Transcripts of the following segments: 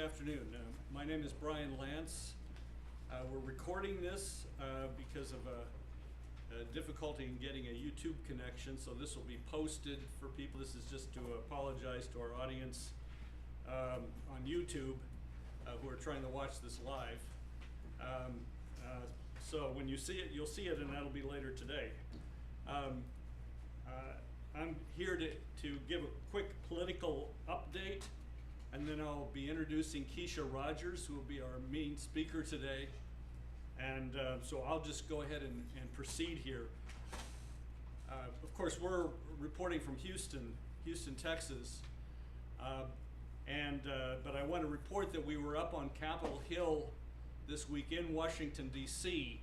afternoon. My name is Brian Lantz. We're recording this because of a difficulty in getting a YouTube connection, so this will be posted for people. This is just to apologize to our audience on YouTube who are trying to watch this live. So when you see it, you'll see it, and that'll be later today. I'm here to give a quick political update, and then I'll be introducing Kesha Rogers, who will be our main speaker today. And so I'll just go ahead and proceed here. Of course, we're reporting from Houston, Texas. But I want to report that we were up on Capitol Hill this week in Washington, D.C.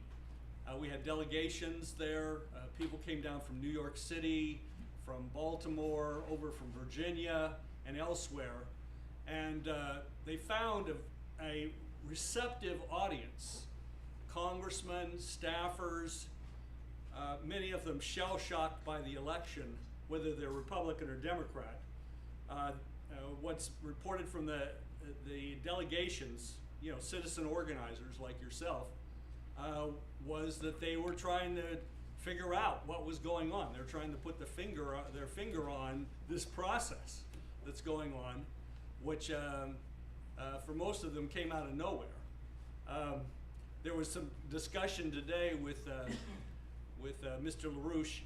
We had delegations there. People came down from New York City, from Baltimore, over from Virginia, and elsewhere. And they found a receptive audience. Congressmen, staffers, many of them shell-shocked by the election, whether they're Republican or Democrat. What's reported from the delegations, citizen organizers like yourself, was that they were trying to figure out what was going on. They're trying to put their finger on this process that's going on, which for most of them came out of nowhere. There was some discussion today with Mr. LaRouche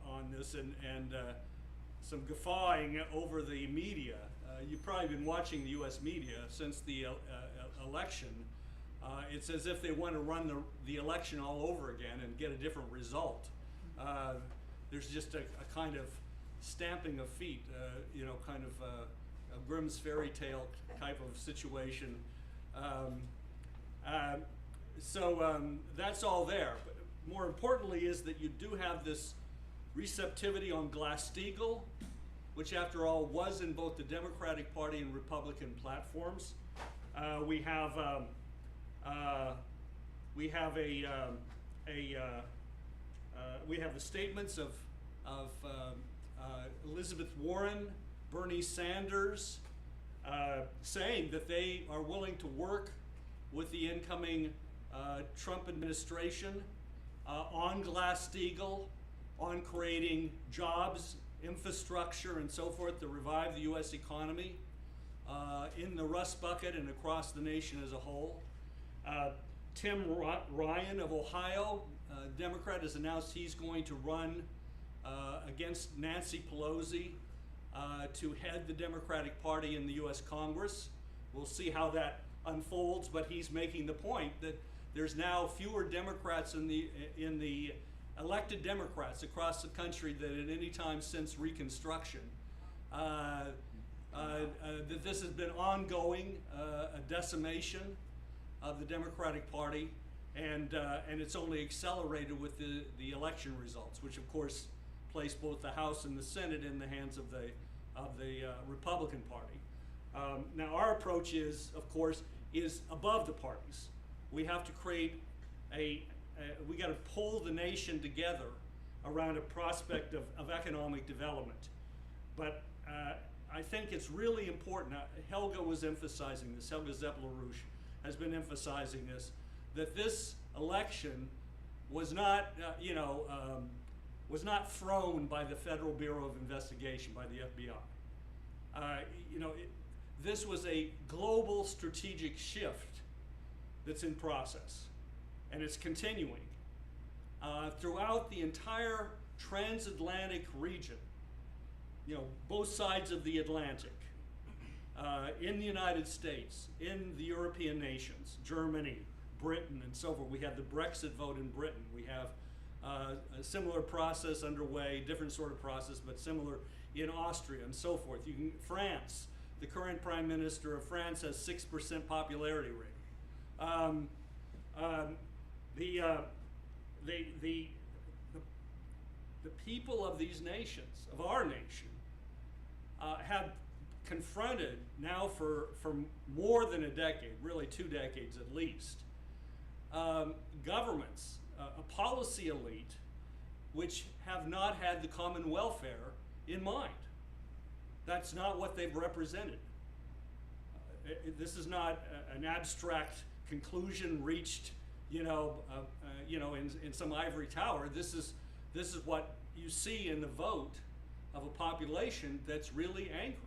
on this, and some guffawing over the media. You've probably been watching the U.S. media since the election. It's as if they want to run the election all over again and get a different result. There's just a kind of stamping of feet, kind of a Grimm's fairy tale type of situation. So that's all there. But more importantly is that you do have this receptivity on Glass-Steagall, which after all was in both the Democratic Party and Republican platforms. We have the statements of Elizabeth Warren, Bernie Sanders, saying that they are willing to work with the incoming Trump administration on Glass-Steagall, on creating jobs, infrastructure, and so forth to revive the U.S. economy in the Rust Bucket and across the nation as a whole. Tim Ryan of Ohio, Democrat, has announced he's going to run against Nancy Pelosi to head the Democratic Party in the U.S. Congress. We'll see how that unfolds, but he's making the point that there's now fewer Democrats in the elected Democrats across the country than at any time since Reconstruction. That this has been ongoing, a decimation of the Democratic Party, and it's only accelerated with the election results, which of course place both the House and the Senate in the hands of the Republican Party. Now our approach is, of course, above the parties. We have to create we got to pull the nation together around a prospect of economic development. But I think it's really important. Helga was emphasizing this. Helga LaRouche has been emphasizing this, that this election was not, was not thrown by the Federal Bureau of Investigation, by the FBI. This was a global strategic shift that's in process, and it's continuing throughout the entire transatlantic region, both sides of the Atlantic, in the United States, in the European nations, Germany, Britain, and so forth. We have the Brexit vote in Britain. We have a similar process underway, different sort of process, but similar in Austria and so forth. France, the current Prime Minister of France has 6% popularity rate. The people of these nations, of our nation, have confronted now for more than a decade, really 2 decades at least, governments, a policy elite, which have not had the common welfare in mind. That's not what they've represented. this is not an abstract conclusion reached, in some ivory tower. This is what you see in the vote of a population that's really angry.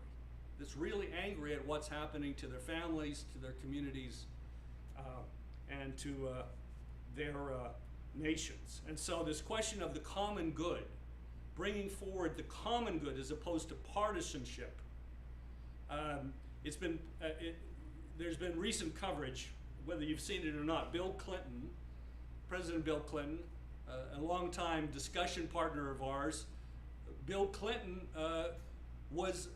That's really angry at what's happening to their families, to their communities, and to their nations. And so this question of the common good, bringing forward the common good as opposed to partisanship, there's been recent coverage, whether you've seen it or not. Bill Clinton, President Bill Clinton, a longtime discussion partner of ours, Bill Clinton was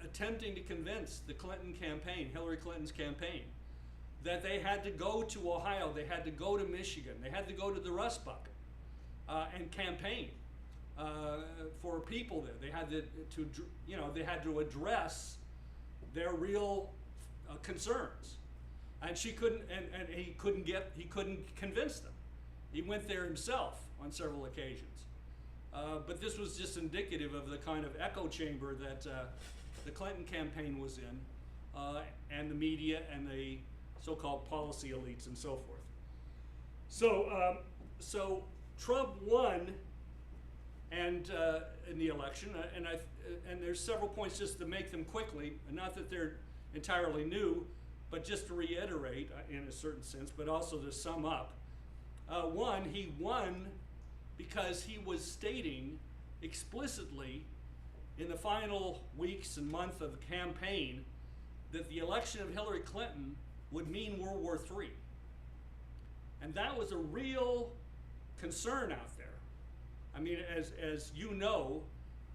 attempting to convince the Clinton campaign, Hillary Clinton's campaign, that they had to go to Ohio, they had to go to Michigan, they had to go to the Rust Bucket and campaign for people there. They had to address their real concerns, and she couldn't, and he couldn't convince them. He went there himself on several occasions. But this was just indicative of the kind of echo chamber that the Clinton campaign was in, and the media and the so-called policy elites and so forth. So Trump won in the election, and there's several points just to make them quickly, not that they're entirely new, but just to reiterate in a certain sense, but also to sum up. One, he won because he was stating explicitly in the final weeks and month of the campaign that the election of Hillary Clinton would mean World War III. And that was a real concern out there. I mean, as you know,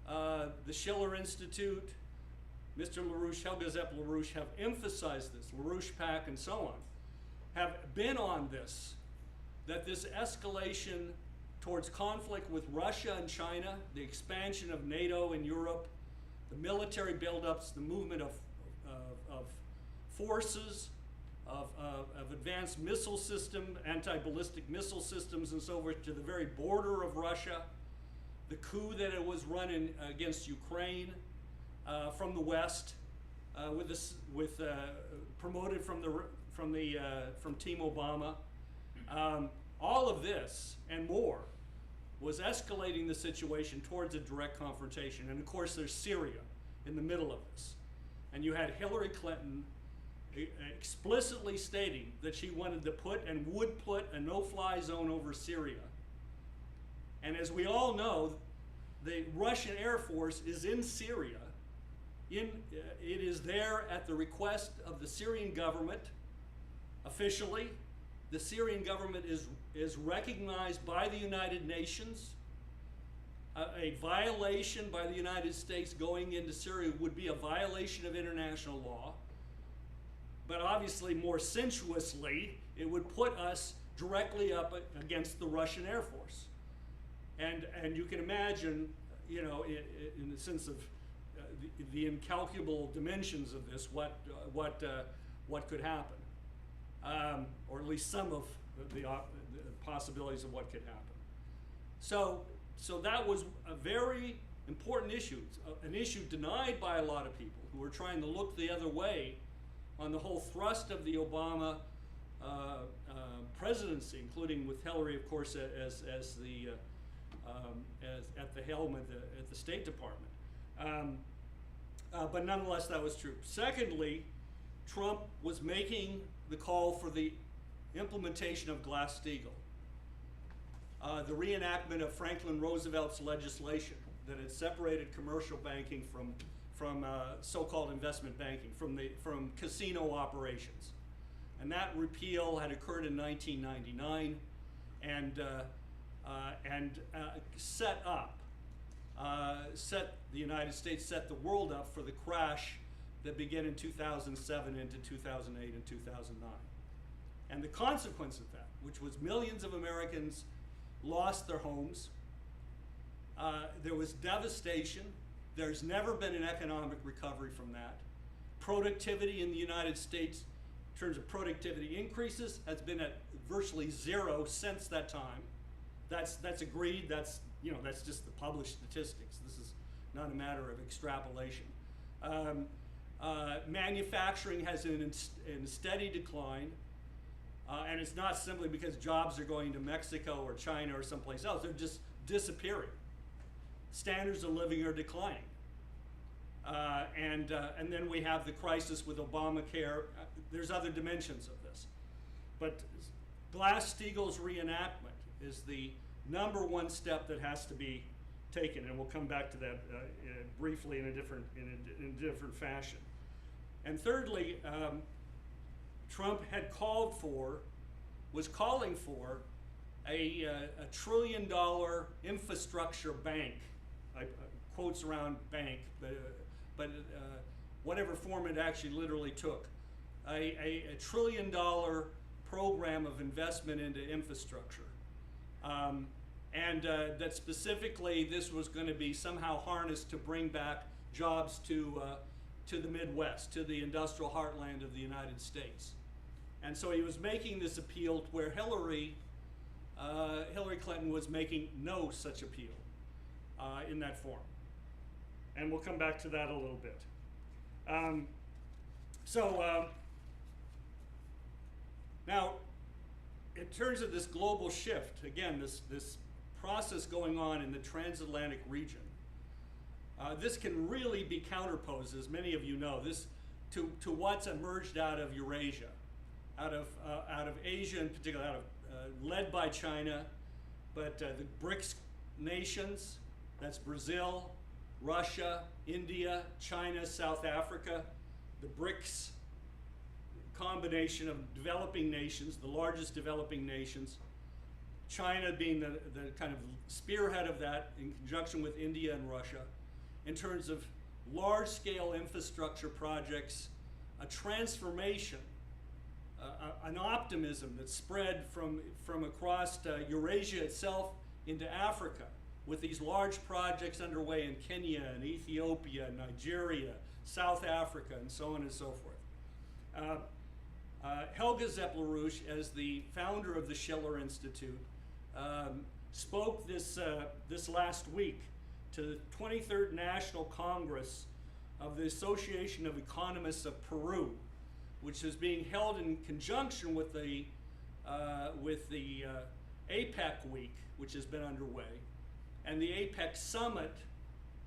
the Schiller Institute, Mr. LaRouche, Helga Zepp LaRouche have emphasized this, LaRouche PAC and so on, have been on this, that this escalation towards conflict with Russia and China, the expansion of NATO in Europe, the military buildups, the movement of forces, of advanced missile system, anti-ballistic missile systems and so forth to the very border of Russia, the coup that it was running against Ukraine from the West, promoted from Team Obama. All of this and more was escalating the situation towards a direct confrontation. And of course there's Syria in the middle of this. And you had Hillary Clinton explicitly stating that she wanted to put and would put a no-fly zone over Syria. And as we all know, the Russian Air Force is in Syria. It is there at the request of the Syrian government officially. The Syrian government is recognized by the United Nations. A violation by the United States going into Syria would be a violation of international law. But obviously, more sensuously, it would put us directly up against the Russian Air Force. And you can imagine, in the sense of the incalculable dimensions of this, what could happen. Or at least some of the possibilities of what could happen. So that was a very important issue, an issue denied by a lot of people who were trying to look the other way on the whole thrust of the Obama presidency, including with Hillary, of course, as at the helm at the State Department. But nonetheless, that was true. Secondly, Trump was making the call for the implementation of Glass-Steagall, the reenactment of Franklin Roosevelt's legislation that had separated commercial banking from so-called investment banking, from casino operations. And that repeal had occurred in 1999 and set the United States, set the world up for the crash that began in 2007 into 2008 and 2009. And the consequence of that, which was millions of Americans lost their homes, there was devastation. There's never been an economic recovery from that. Productivity in the United States, in terms of productivity increases, has been at virtually zero since that time. That's agreed. That's just the published statistics. This is not a matter of extrapolation. Manufacturing has in steady decline, and it's not simply because jobs are going to Mexico or China or someplace else. They're just disappearing. Standards of living are declining. And then we have the crisis with Obamacare. There's other dimensions of this. But Glass-Steagall's reenactment is the #1 step that has to be taken, and we'll come back to that briefly in a different fashion. And thirdly, Trump was calling for a $1 trillion infrastructure bank. Quotes around bank, but whatever form it actually literally took. A $1 trillion program of investment into infrastructure. And that specifically this was going to be somehow harnessed to bring back jobs to the Midwest, to the industrial heartland of the United States. And so he was making this appeal where Hillary Clinton was making no such appeal in that form. And we'll come back to that a little bit. Now, in terms of this global shift, again, this process going on in the transatlantic region, this can really be counterposed, as many of you know, to what's emerged out of Eurasia, out of Asia in particular, led by China, but the BRICS nations, that's Brazil, Russia, India, China, South Africa, the BRICS combination of developing nations, the largest developing nations, China being the kind of spearhead of that in conjunction with India and Russia, in terms of large-scale infrastructure projects, a transformation, an optimism that spread from across Eurasia itself into Africa, with these large projects underway in Kenya and Ethiopia, Nigeria, South Africa, and so on and so forth. Helga LaRouche, as the founder of the Schiller Institute, spoke this last week to the 23rd National Congress of the Association of Economists of Peru, which is being held in conjunction with the APEC week, which has been underway, and the APEC summit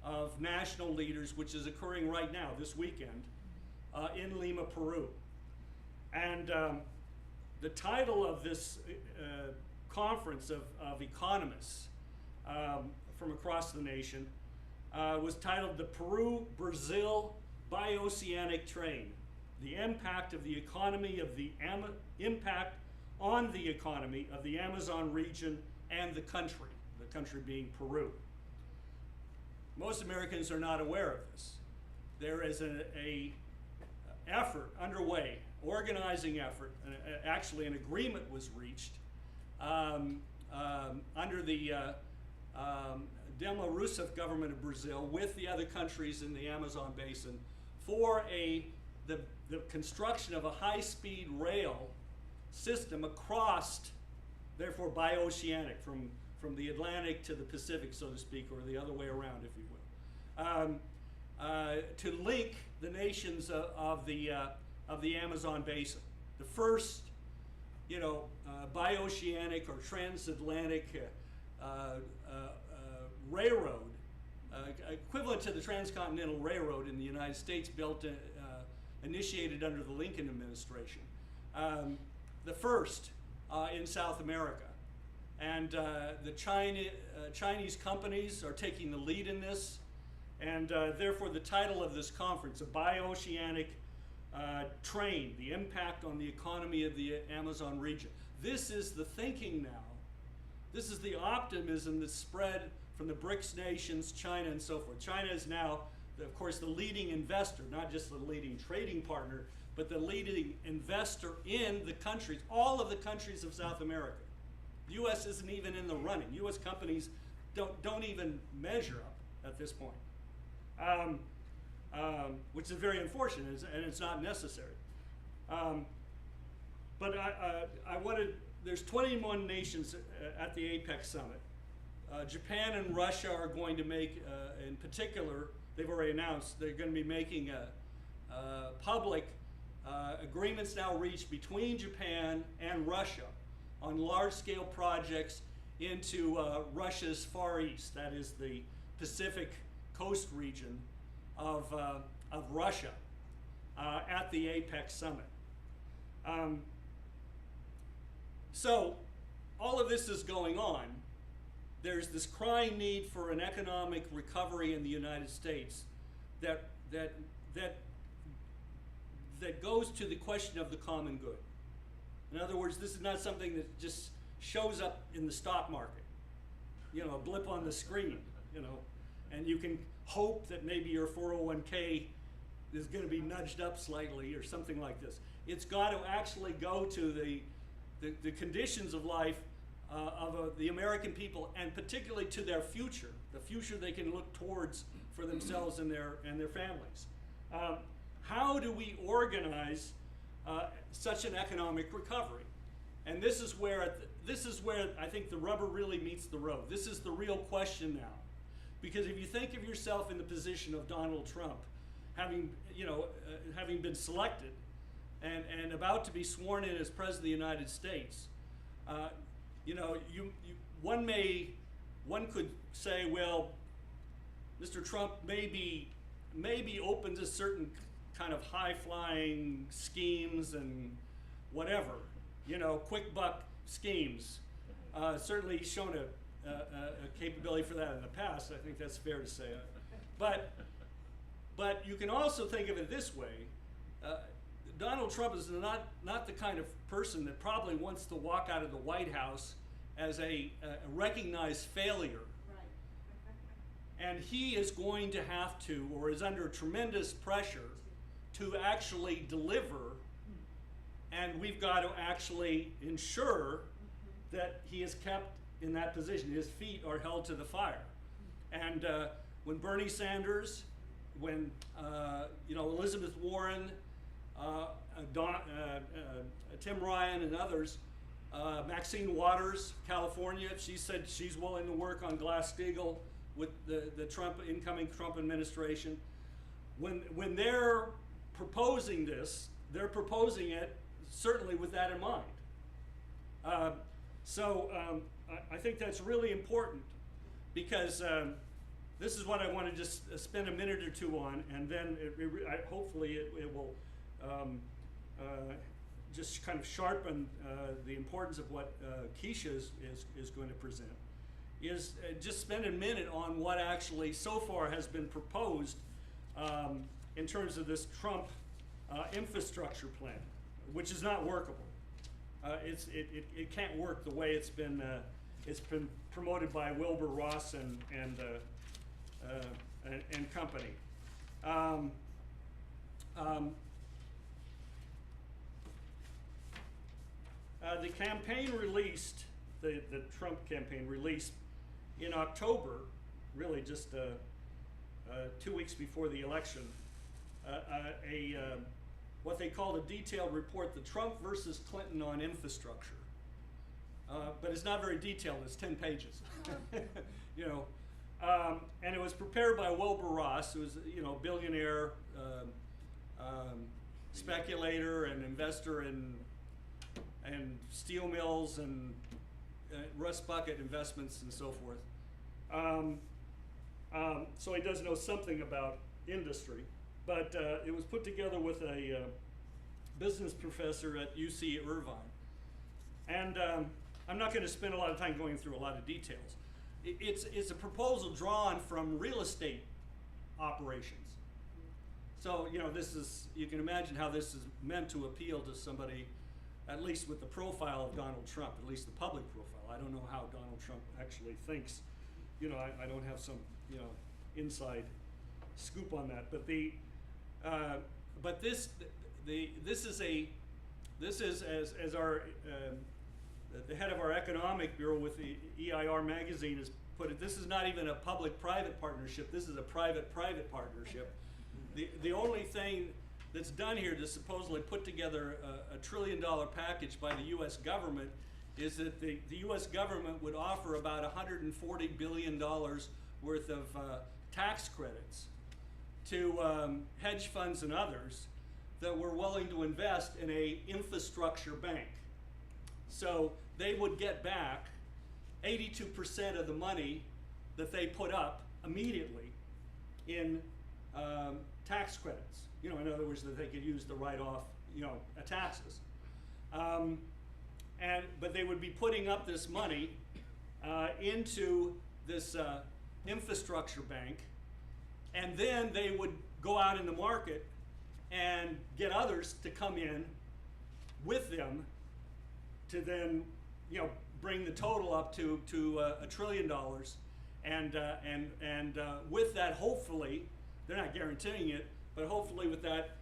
of national leaders, which is occurring right now, this weekend, in Lima, Peru. And the title of this conference of economists from across the nation was titled "The Peru-Brazil Bioceanic Trade: The Impact of the Economy of the Impact on the Economy of the Amazon Region and the country being Peru." Most Americans are not aware of this. There is an effort underway, organizing effort, actually an agreement was reached under the Dilma Rousseff government of Brazil with the other countries in the Amazon basin for the construction of a high-speed rail system across, therefore bioceanic, from the Atlantic to the Pacific, so to speak, or the other way around, if you will, to link the nations of the Amazon basin. The first, bioceanic or transatlantic railroad, equivalent to the Transcontinental Railroad in the United States, built, initiated under the Lincoln administration. The first in South America. And the Chinese companies are taking the lead in this, and therefore the title of this conference, A Bioceanic Train, the Impact on the Economy of the Amazon Region. This is the thinking now. This is the optimism that's spread from the BRICS nations, China, and so forth. China is now, of course, the leading investor, not just the leading trading partner, but the leading investor in the countries, all of the countries of South America. The U.S. isn't even in the running. U.S. companies don't even measure up at this point, which is very unfortunate, and it's not necessary. But there's 21 nations at the APEC summit. Japan and Russia are going to make, in particular, they've already announced they're going to be making public agreements now reached between Japan and Russia on large-scale projects into Russia's Far East, that is the Pacific coast region of Russia, at the APEC summit. So all of this is going on. There's this crying need for an economic recovery in the United States that goes to the question of the common good. In other words, this is not something that just shows up in the stock market, you know, a blip on the screen, you know, and you can hope that maybe your 401k is going to be nudged up slightly or something like this. It's got to actually go to the conditions of life of the American people, and particularly to their future, the future they can look towards for themselves and their families. How do we organize such an economic recovery? And this is where I think the rubber really meets the road. This is the real question now, because if you think of yourself in the position of Donald Trump, having been selected and about to be sworn in as President of the United States, one could say, well, Mr. Trump maybe open to certain kind of high-flying schemes and whatever, quick buck schemes. Certainly he's shown a capability for that in the past. I think that's fair to say. But you can also think of it this way. Donald Trump is not the kind of person that probably wants to walk out of the White House as a recognized failure. Right. And he is going to have to, or is under tremendous pressure to actually deliver, and we've got to actually ensure that he is kept in that position. His feet are held to the fire. And when Bernie Sanders, when Elizabeth Warren, Tim Ryan and others, Maxine Waters, California, she said she's willing to work on Glass-Steagall with the incoming Trump administration. When they're proposing this, they're proposing it certainly with that in mind. I think that's really important, because this is what I want to just spend a minute or two on, and then hopefully it will just kind of sharpen the importance of what Kesha is going to present. Just spend a minute on what actually so far has been proposed in terms of this Trump infrastructure plan, which is not workable. It can't work the way it's been promoted by Wilbur Ross and company. The campaign released, the Trump campaign released in October, really just 2 weeks before the election, what they called a detailed report, the Trump versus Clinton on infrastructure. But it's not very detailed, it's 10 pages. And it was prepared by Wilbur Ross, who was a billionaire speculator and investor in steel mills and rust bucket investments and so forth. So he does know something about industry, but it was put together with a business professor at UC Irvine. And I'm not going to spend a lot of time going through a lot of details. It's a proposal drawn from real estate operations. So, you can imagine how this is meant to appeal to somebody, at least with the profile of Donald Trump, at least the public profile. I don't know how Donald Trump actually thinks. I don't have some, inside scoop on that. But this is as our the head of our economic bureau with the EIR magazine has put it. This is not even a public-private partnership. This is a private-private partnership. The only thing that's done here to supposedly put together a $1 trillion package by the U.S. government is that the U.S. government would offer about $140 billion worth of tax credits to hedge funds and others that were willing to invest in a infrastructure bank. So they would get back 82% of the money that they put up immediately in tax credits. You know, in other words, that they could use to write off, you know, taxes. But they would be putting up this money into this infrastructure bank, and then they would go out in the market and get others to come in with them to then, you know, bring the total up to $1 trillion, and with that, hopefully, they're not guaranteeing it, but hopefully with that,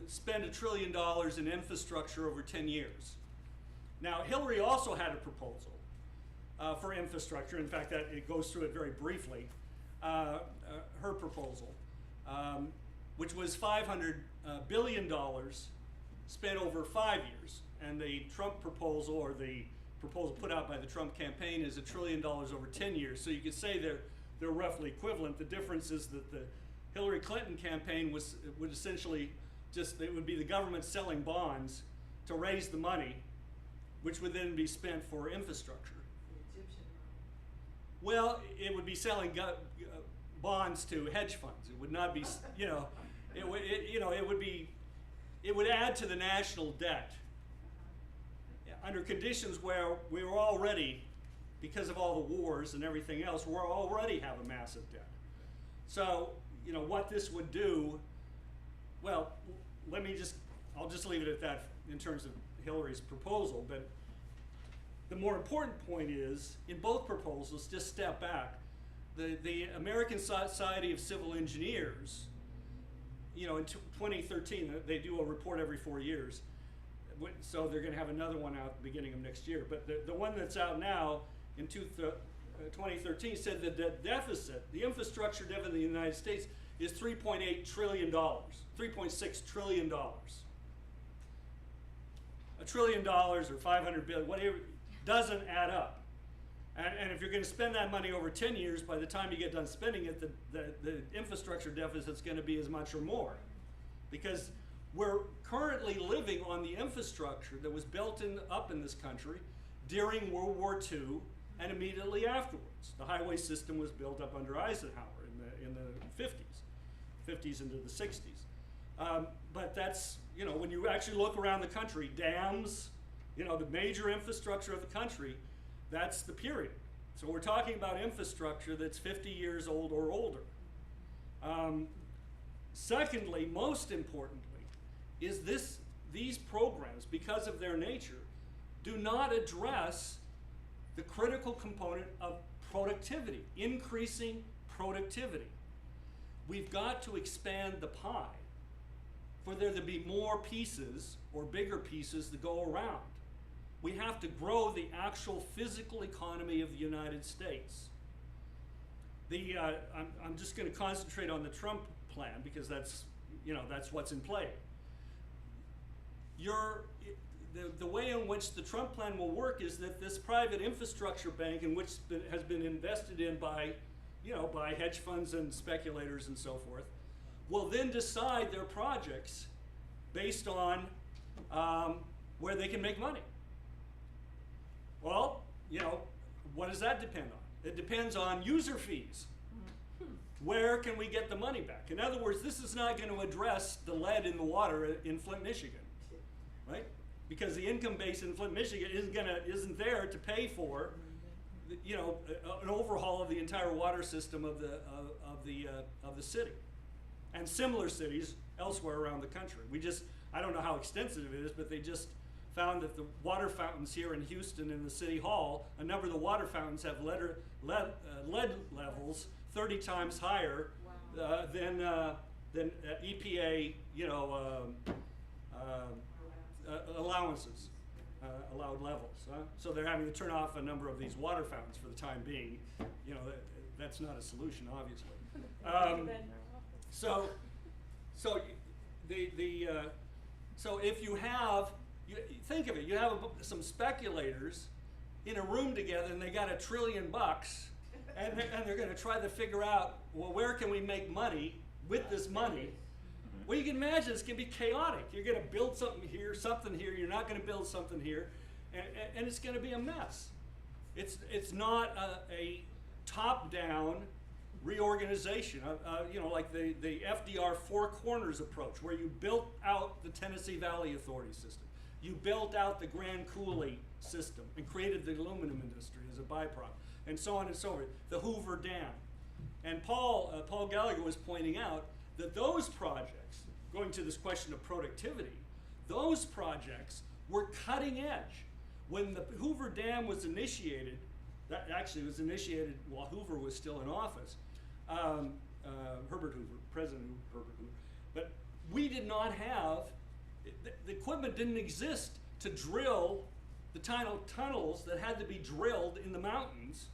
spend $1 trillion in infrastructure over 10 years. Now, Hillary also had a proposal for infrastructure. In fact, that it goes through it very briefly. Her proposal, which was $500 billion spent over 5 years, and the Trump proposal, or the proposal put out by the Trump campaign, is $1 trillion over 10 years. So you could say they're roughly equivalent. The difference is that the Hillary Clinton campaign would essentially it would be the government selling bonds to raise the money, which would then be spent for infrastructure. Well, it would be selling bonds to hedge funds. It would not be, you know, it would add to the national debt under conditions where we were already, because of all the wars and everything else, we already have a massive debt. So, you know, what this would do, well, I'll just leave it at that in terms of Hillary's proposal, but the more important point is, in both proposals, just step back, the American Society of Civil Engineers, you know, in 2013, they do a report every 4 years, so they're going to have another one out at the beginning of next year, but the one that's out now in 2013 said that the deficit, the infrastructure deficit in the United States, is $3.8 trillion, $3.6 trillion. $1 trillion or 500 billion, whatever, doesn't add up. And if you're going to spend that money over 10 years, by the time you get done spending it, the infrastructure deficit's going to be as much or more. Because we're currently living on the infrastructure that was built up in this country during World War II and immediately afterwards. The highway system was built up under Eisenhower in the 50s into the 60s. But that's, you know, when you actually look around the country, dams, you know, the major infrastructure of the country, that's the period. So we're talking about infrastructure that's 50 years old or older. Secondly, most importantly, is these programs, because of their nature, do not address the critical component of productivity, increasing productivity. We've got to expand the pie for there to be more pieces or bigger pieces to go around. We have to grow the actual physical economy of the United States. I'm just going to concentrate on the Trump plan because that's what's in play. The way in which the Trump plan will work is that this private infrastructure bank, in which has been invested in by hedge funds and speculators and so forth, will then decide their projects based on where they can make money. Well, you know, what does that depend on? It depends on user fees. Where can we get the money back? In other words, this is not going to address the lead in the water in Flint, Michigan, right? Because the income base in Flint, Michigan isn't there to pay for, you know, an overhaul of the entire water system of the city, and similar cities elsewhere around the country. I don't know how extensive it is, but they just found that the water fountains here in Houston in the city hall, a number of the water fountains have lead levels 30 times higher than EPA, you know, allowances, allowed levels. So they're having to turn off a number of these water fountains for the time being. You know, that's not a solution, obviously. So if you have, think of it, you have some speculators in a room together and they got $1 trillion, and they're going to try to figure out, well, where can we make money with this money, well, you can imagine it's going to be chaotic. You're going to build something here, you're not going to build something here, and it's going to be a mess. It's not a top-down reorganization, you know, like the FDR Four Corners approach, where you built out the Tennessee Valley Authority system. You built out the Grand Coulee system and created the aluminum industry as a byproduct, and so on and so forth. The Hoover Dam. And Paul Gallagher was pointing out that those projects, going to this question of productivity, those projects were cutting edge. When the Hoover Dam was initiated, that actually was initiated while Hoover was still in office, Herbert Hoover, President Herbert Hoover, but we did not have, the equipment didn't exist to drill the tunnels that had to be drilled in the mountains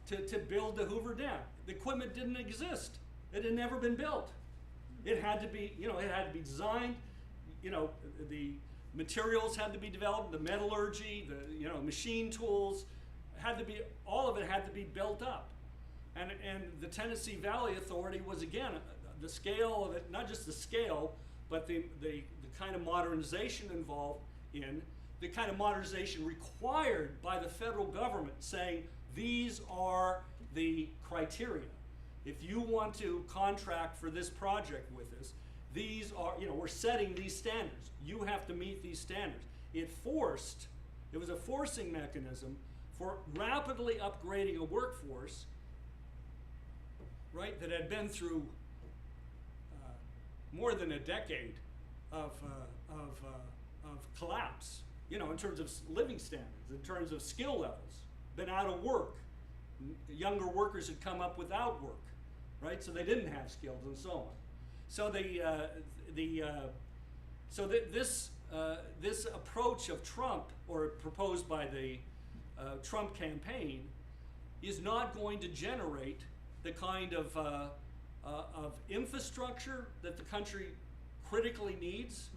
to build the Hoover Dam. The equipment didn't exist. It had never been built. It had to be, you know, it had to be designed, you know, the materials had to be developed, the metallurgy, the, you know, machine tools, had to be, all of it had to be built up. And the Tennessee Valley Authority was, again, the scale of it, not just the scale, but the kind of modernization involved in, the kind of modernization required by the federal government, saying these are the criteria. If you want to contract for this project with us, these are, you know, we're setting these standards. You have to meet these standards. It was a forcing mechanism for rapidly upgrading a workforce, right, that had been through more than a decade of collapse, you know, in terms of living standards, in terms of skill levels, been out of work. Younger workers had come up without work, right? So they didn't have skills and so on. So this approach of Trump, or proposed by the Trump campaign, is not going to generate the kind of infrastructure that the country critically needs.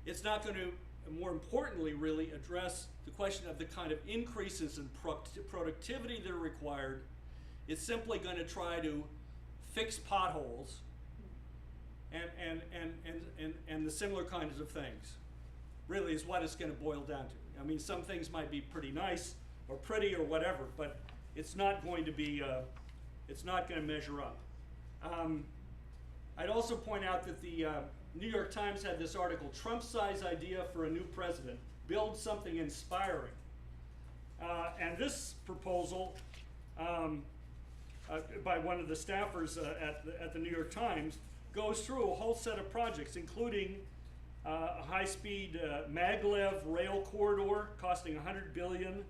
It's not going to, more importantly, really address the question of the kind of increases in productivity that are required. It's simply going to try to fix potholes and the similar kinds of things. Really is what it's going to boil down to. I mean, some things might be pretty nice or pretty or whatever, but it's not going to be, it's not going to measure up. I'd also point out that the New York Times had this article, Trump-size idea for a new president, build something inspiring. And this proposal by one of the staffers at the New York Times goes through a whole set of projects, including a high-speed maglev rail corridor costing $100 billion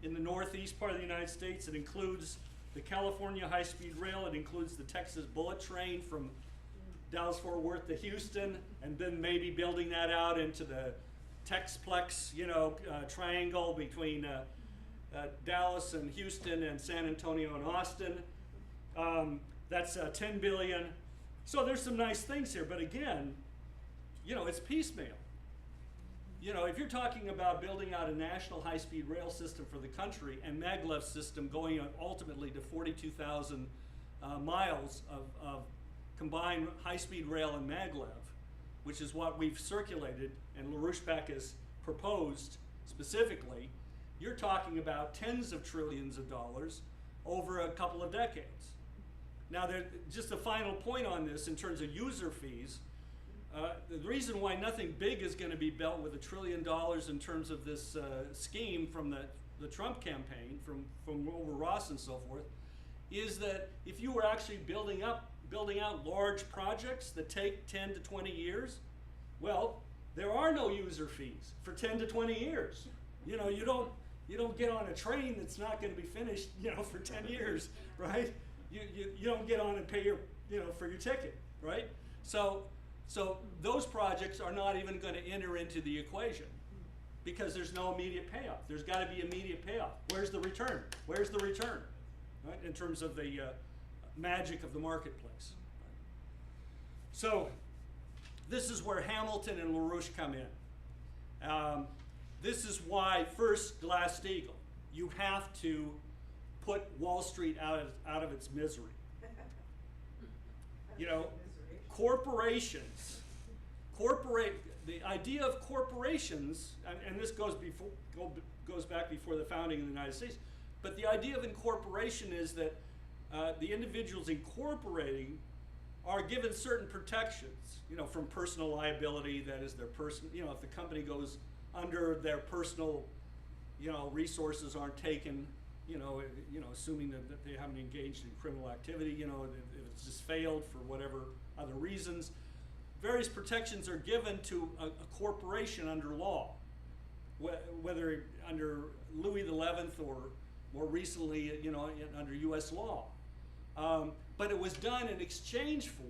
in the northeast part of the United States. It includes the California high-speed rail. It includes the Texas bullet train from Dallas-Fort Worth to Houston, and then maybe building that out into the Texplex, you know, triangle between Dallas and Houston and San Antonio and Austin. That's $10 billion. So there's some nice things here, but again, you know, it's piecemeal. You know, if you're talking about building out a national high-speed rail system for the country and maglev system going ultimately to 42,000 miles of combined high-speed rail and maglev, which is what we've circulated and LaRouche has proposed specifically, you're talking about tens of trillions of dollars over a couple of decades. Now, just a final point on this in terms of user fees, the reason why nothing big is going to be built with $1 trillion in terms of this scheme from the Trump campaign, from Wilbur Ross and so forth, is that if you were actually building out large projects that take 10 to 20 years, well, there are no user fees for 10 to 20 years. You know, you don't get on a train that's not going to be finished, you know, for 10 years, right? You don't get on and pay your, you know, for your ticket, right? So those projects are not even going to enter into the equation because there's no immediate payoff. There's got to be immediate payoff. Where's the return? Where's the return, right? In terms of the magic of the marketplace. So this is where Hamilton and LaRouche come in. This is why, first, Glass-Steagall. You have to put Wall Street out of its misery. You know, corporations, the idea of corporations, and this goes back before the founding of the United States, but the idea of incorporation is that the individuals incorporating are given certain protections, you know, from personal liability, that is their person, you know, if the company goes under, their personal, you know, resources aren't taken, you know, assuming that they haven't engaged in criminal activity, you know, if it's just failed for whatever other reasons. Various protections are given to a corporation under law, whether under Louis XI or more recently, you know, under U.S. law. But it was done in exchange for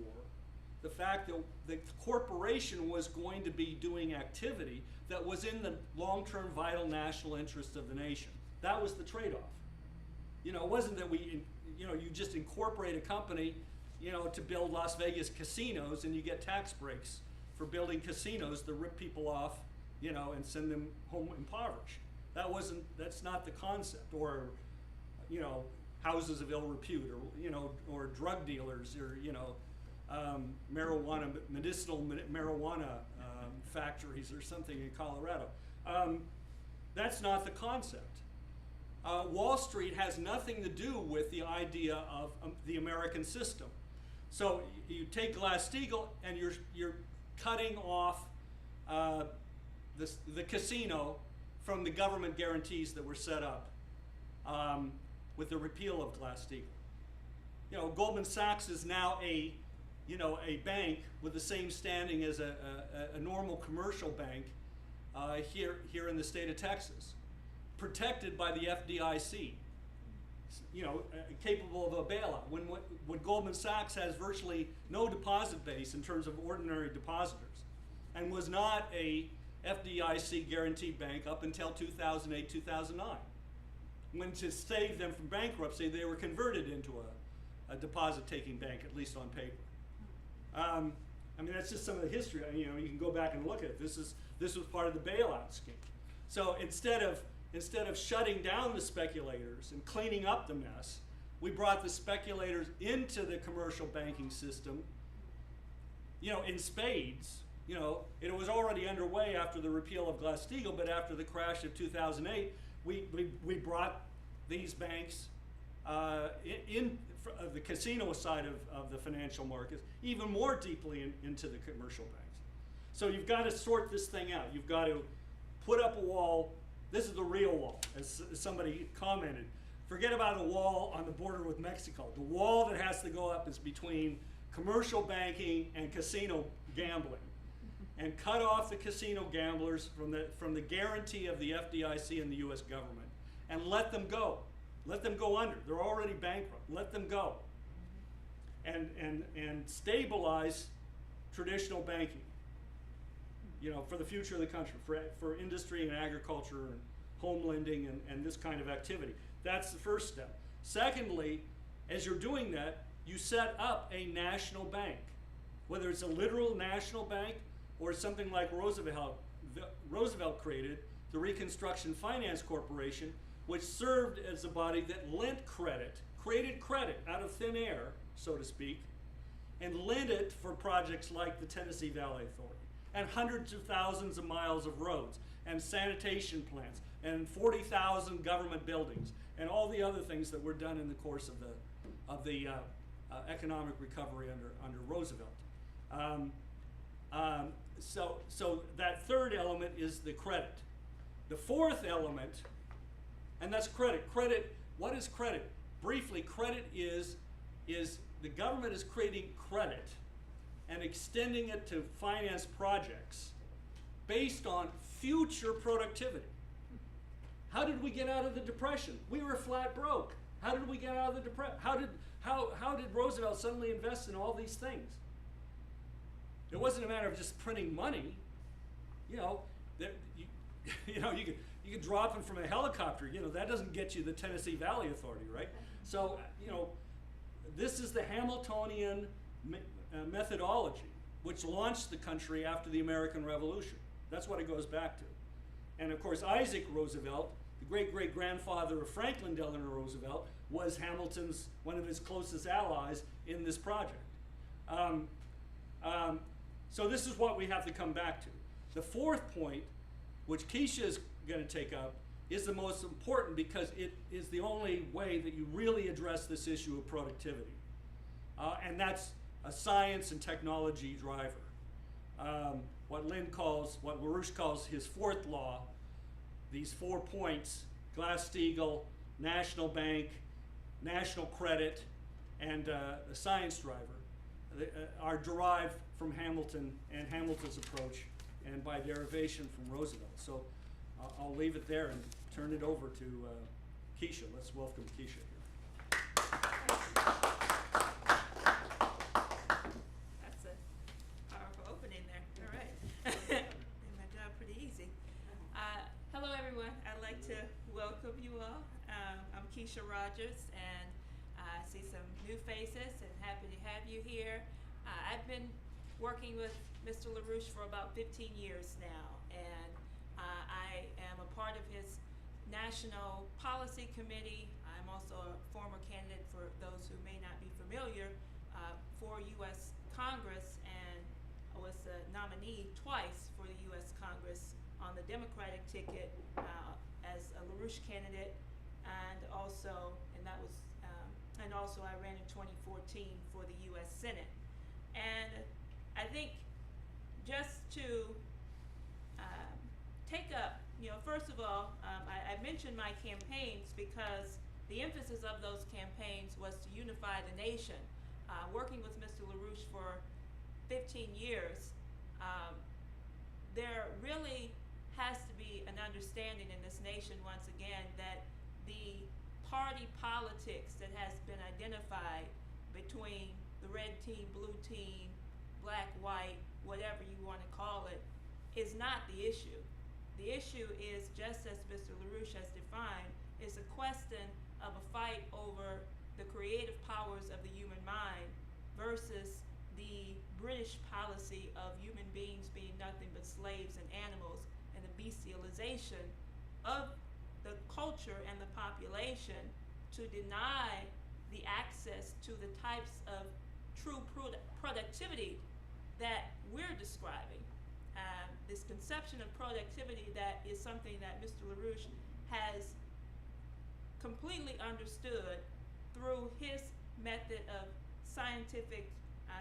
the fact that the corporation was going to be doing activity that was in the long-term vital national interest of the nation. That was the trade-off. You know, it wasn't that you just incorporate a company, you know, to build Las Vegas casinos and you get tax breaks for building casinos to rip people off, you know, and send them home impoverished. That's not the concept. Or, you know, houses of ill repute, or, you know, or drug dealers, or, you know, medicinal marijuana factories or something in Colorado. That's not the concept. Wall Street has nothing to do with the idea of the American system. So you take Glass-Steagall and you're cutting off the casino from the government guarantees that were set up with the repeal of Glass-Steagall. You know, Goldman Sachs is now a bank with the same standing as a normal commercial bank here in the state of Texas, protected by the FDIC, you know, capable of a bailout. When Goldman Sachs has virtually no deposit base in terms of ordinary depositors, and was not a FDIC guaranteed bank up until 2008, 2009. When to save them from bankruptcy, they were converted into a deposit-taking bank, at least on paper. I mean, that's just some of the history. You know, you can go back and look at it. This was part of the bailout scheme. So instead of shutting down the speculators and cleaning up the mess, we brought the speculators into the commercial banking system, you know, in spades. You know, it was already underway after the repeal of Glass-Steagall, but after the crash of 2008, we brought these banks in the casino side of the financial markets even more deeply into the commercial banks. So you've got to sort this thing out. You've got to put up a wall. This is the real wall, as somebody commented. Forget about a wall on the border with Mexico. The wall that has to go up is between commercial banking and casino gambling. And cut off the casino gamblers from the guarantee of the FDIC and the U.S. government, and let them go. Let them go under. They're already bankrupt. Let them go. And stabilize traditional banking, you know, for the future of the country, for industry and agriculture and home lending and this kind of activity. That's the first step. Secondly, as you're doing that, you set up a national bank, whether it's a literal national bank or something like Roosevelt created, the Reconstruction Finance Corporation, which served as a body that lent credit, created credit out of thin air, so to speak, and lent it for projects like the Tennessee Valley Authority, and hundreds of thousands of miles of roads, and sanitation plants, and 40,000 government buildings, and all the other things that were done in the course of the economic recovery under Roosevelt. So that third element is the credit. The fourth element, and that's credit. Credit, what is credit? Briefly, credit is the government is creating credit and extending it to finance projects based on future productivity. How did we get out of the Depression? We were flat broke. How did we get out of the Depression? How did Roosevelt suddenly invest in all these things? It wasn't a matter of just printing money. You know, you could drop them from a helicopter. You know, that doesn't get you the Tennessee Valley Authority, right? So, you know, this is the Hamiltonian methodology, which launched the country after the American Revolution. That's what it goes back to. And of course, Isaac Roosevelt, the great-great-grandfather of Franklin Delano Roosevelt, was one of his closest allies in this project. So this is what we have to come back to. The fourth point, which Kesha is going to take up, is the most important because it is the only way that you really address this issue of productivity. And that's a science and technology driver. What LaRouche calls his fourth law, these 4 points, Glass-Steagall, national bank, national credit, and the science driver, are derived from Hamilton and Hamilton's approach, and by derivation from Roosevelt. So I'll leave it there and turn it over to Kesha. Let's welcome Kesha here. That's a powerful opening there. All right. Made my job pretty easy. Hello, everyone. I'd like to welcome you all. I'm Kesha Rogers, and I see some new faces and happy to have you here. I've been working with Mr. LaRouche for about 15 years now, and I am a part of his National Policy Committee. I'm also a former candidate, for those who may not be familiar, for U.S. Congress, and I was a nominee twice for the U.S. Congress on the Democratic ticket as a LaRouche candidate, and also I ran in 2014 for the U.S. Senate. And I think just to take up, first of all, I mentioned my campaigns because the emphasis of those campaigns was to unify the nation. Working with Mr. LaRouche for 15 years, there really has to be an understanding in this nation, once again, that the party politics that has been identified between the red team, blue team, black, white, whatever you want to call it, is not the issue. The issue is, just as Mr. LaRouche has defined, is a question of a fight over the creative powers of the human mind versus the British policy of human beings being nothing but slaves and animals, and the bestialization of the culture and the population to deny the access to the types of true productivity that we're describing. This conception of productivity that is something that Mr. LaRouche has completely understood through his method of scientific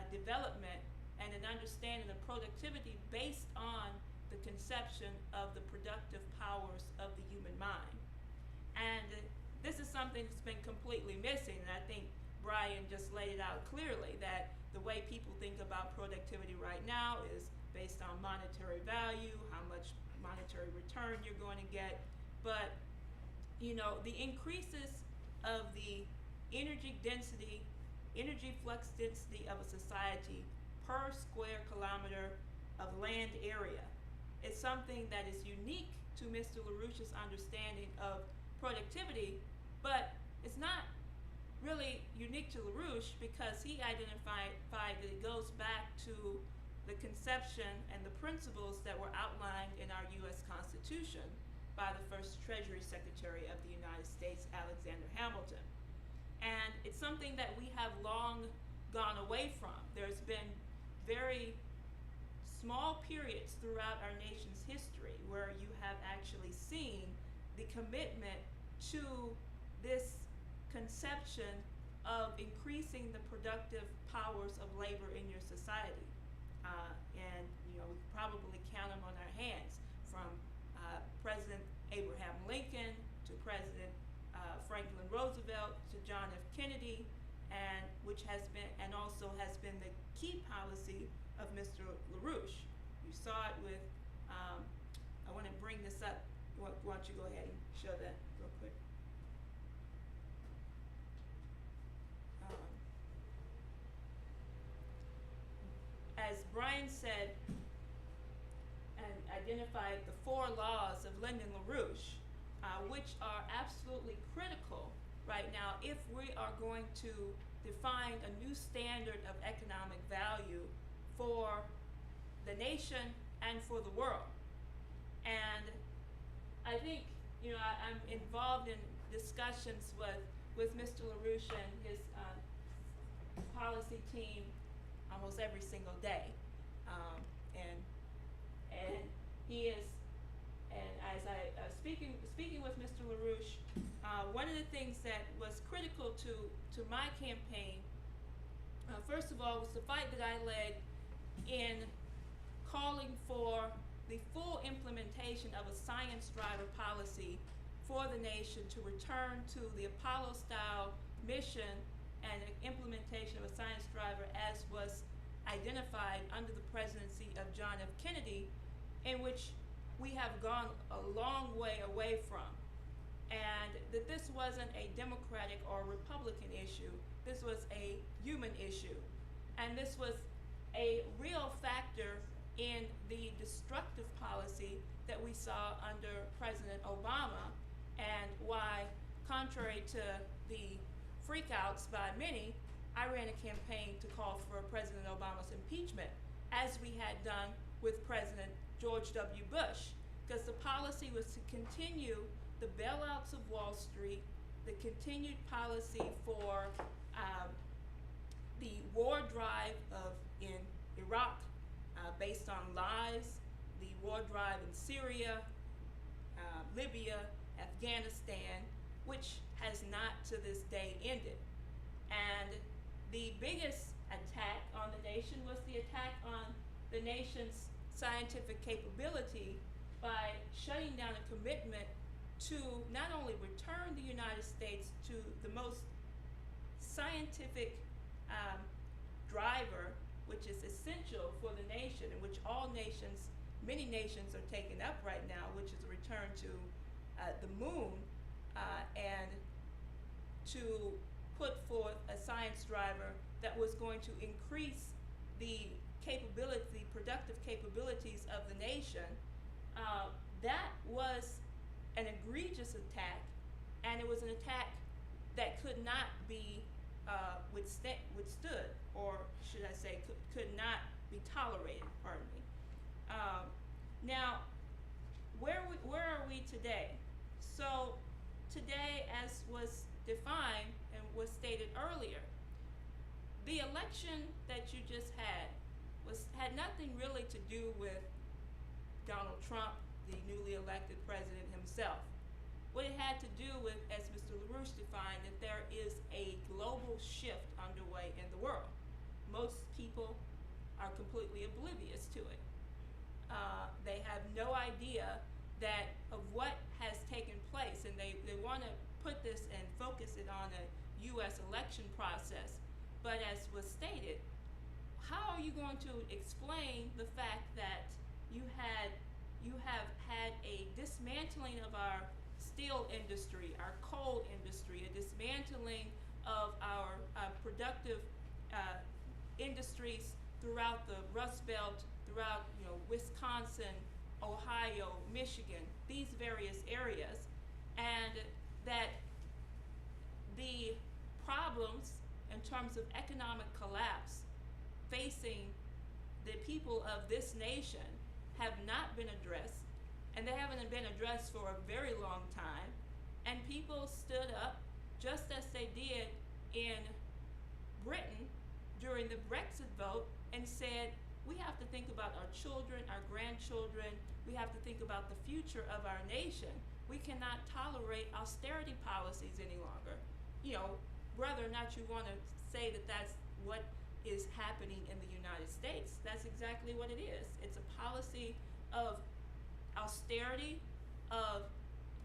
development and an understanding of productivity based on the conception of the productive powers of the human mind. And this is something that's been completely missing, and I think Brian just laid it out clearly, that the way people think about productivity right now is based on monetary value, how much monetary return you're going to get. But the increases of the energy density, energy flux density of a society per square kilometer of land area is something that is unique to Mr. LaRouche's understanding of productivity, but it's not really unique to LaRouche because he identified that it goes back to the conception and the principles that were outlined in our U.S. Constitution by the first Treasury Secretary of the United States, Alexander Hamilton. And it's something that we have long gone away from. There's been very small periods throughout our nation's history where you have actually seen the commitment to this conception of increasing the productive powers of labor in your society. And we probably count them on our hands, from President Abraham Lincoln to President Franklin Roosevelt to John F. Kennedy, and also has been the key policy of Mr. LaRouche. You saw it with, I want to bring this up. Why don't you go ahead and show that real quick. As Brian said and identified the 4 laws of Lyndon LaRouche, which are absolutely critical right now if we are going to define a new standard of economic value for the nation and for the world. And I think, I'm involved in discussions with Mr. LaRouche and his policy team almost every single day. And he is, and as I speaking with Mr. LaRouche, one of the things that was critical to my campaign, first of all, was the fight that I led in calling for the full implementation of a science driver policy for the nation to return to the Apollo-style mission and implementation of a science driver as was identified under the presidency of John F. Kennedy, in which we have gone a long way away from. And that this wasn't a Democratic or Republican issue, this was a human issue. And this was a real factor in the destructive policy that we saw under President Obama, and why, contrary to the freakouts by many, I ran a campaign to call for President Obama's impeachment, as we had done with President George W. Bush, because the policy was to continue the bailouts of Wall Street, the continued policy for the war drive in Iraq, based on lies, the war drive in Syria, Libya, Afghanistan, which has not to this day ended. And the biggest attack on the nation was the attack on the nation's scientific capability by shutting down a commitment to not only return the United States to the most scientific driver, which is essential for the nation, and which all nations, many nations are taking up right now, which is a return to the moon, and to put forth a science driver that was going to increase the capability, productive capabilities of the nation. That was an egregious attack, and it was an attack that could not be withstood, or should I say, could not be tolerated, pardon me. Now, where are we today? So today, as was defined and was stated earlier, the election that you just had had nothing really to do with Donald Trump, the newly elected president himself. What it had to do with, as Mr. LaRouche defined, that there is a global shift underway in the world. Most people are completely oblivious to it. They have no idea of what has taken place, and they want to put this and focus it on a U.S. election process. But as was stated, how are you going to explain the fact that you have had a dismantling of our steel industry, our coal industry, a dismantling of our productive industries throughout the Rust Belt, throughout Wisconsin, Ohio, Michigan, these various areas, and that the problems in terms of economic collapse facing the people of this nation have not been addressed, and they haven't been addressed for a very long time, and people stood up just as they did in Britain during the Brexit vote and said, we have to think about our children, our grandchildren, we have to think about the future of our nation. We cannot tolerate austerity policies any longer. Whether or not you want to say that that's what is happening in the United States, that's exactly what it is. It's a policy of austerity, of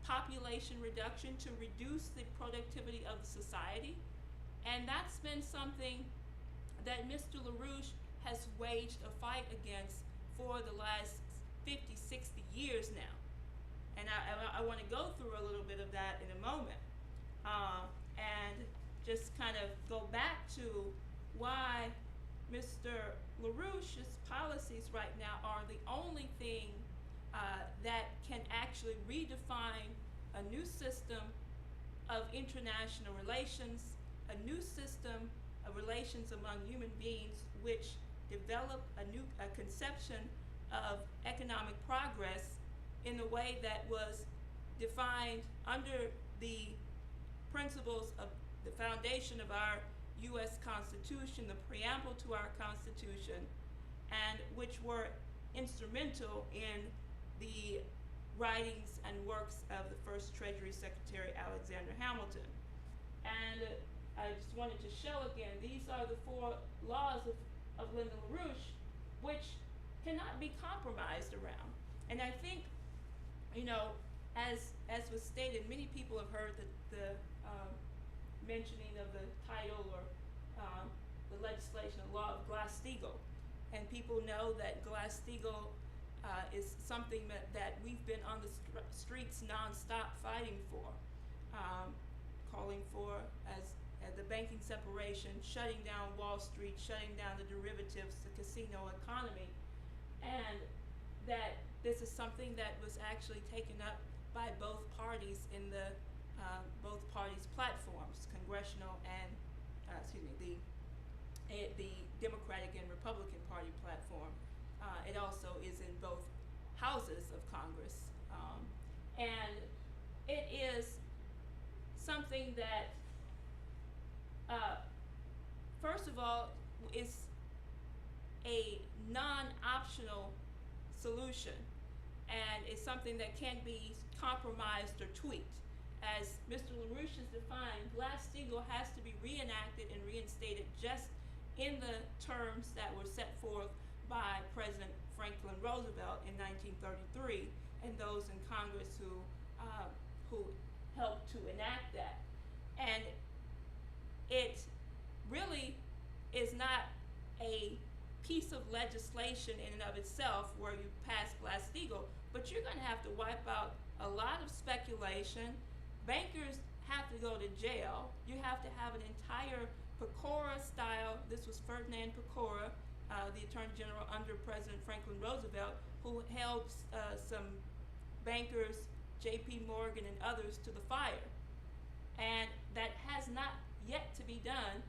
population reduction to reduce the productivity of society. And that's been something that Mr. LaRouche has waged a fight against for the last 50, 60 years now. And I want to go through a little bit of that in a moment. And just kind of go back to why Mr. LaRouche's policies right now are the only thing that can actually redefine a new system of international relations, a new system of relations among human beings, which develop a conception of economic progress in a way that was defined under the principles of the foundation of our U.S. Constitution, the preamble to our Constitution, and which were instrumental in the writings and works of the first Treasury Secretary Alexander Hamilton. And I just wanted to show again, these are the 4 laws of Lyndon LaRouche, which cannot be compromised around. And I think, you know, as was stated, many people have heard the mentioning of the title or the legislation, the law of Glass-Steagall. And people know that Glass-Steagall is something that we've been on the streets nonstop fighting for, calling for as the banking separation, shutting down Wall Street, shutting down the derivatives, the casino economy, and that this is something that was actually taken up by both parties in the both parties' platforms, congressional and the Democratic and Republican Party platform. It also is in both houses of Congress, and it is something that, first of all, is a non-optional solution, and it's something that can't be compromised or tweaked. As Mr. LaRouche has defined, Glass-Steagall has to be reenacted and reinstated just in the terms that were set forth by President Franklin Roosevelt in 1933, and those in Congress who helped to enact that. And it really is not a piece of legislation in and of itself where you pass Glass-Steagall, but you're going to have to wipe out a lot of speculation. Bankers have to go to jail. You have to have an entire Pecora style, this was Ferdinand Pecora, the Attorney General under President Franklin Roosevelt, who held some bankers, J.P. Morgan and others, to the fire. And that has not yet to be done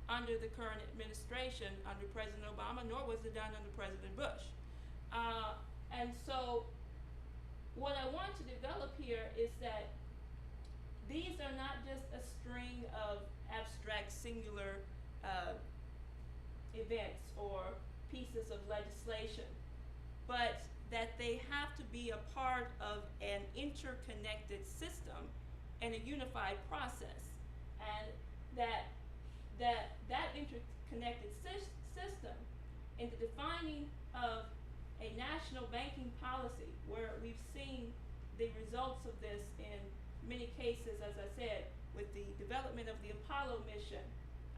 under the current administration, under President Obama, nor was it done under President Bush. And so what I want to develop here is that these are not just a string of abstract singular events or pieces of legislation, but that they have to be a part of an interconnected system and a unified process, and that interconnected system in the defining of a national banking policy, where we've seen the results of this in many cases, as I said, with the development of the Apollo mission,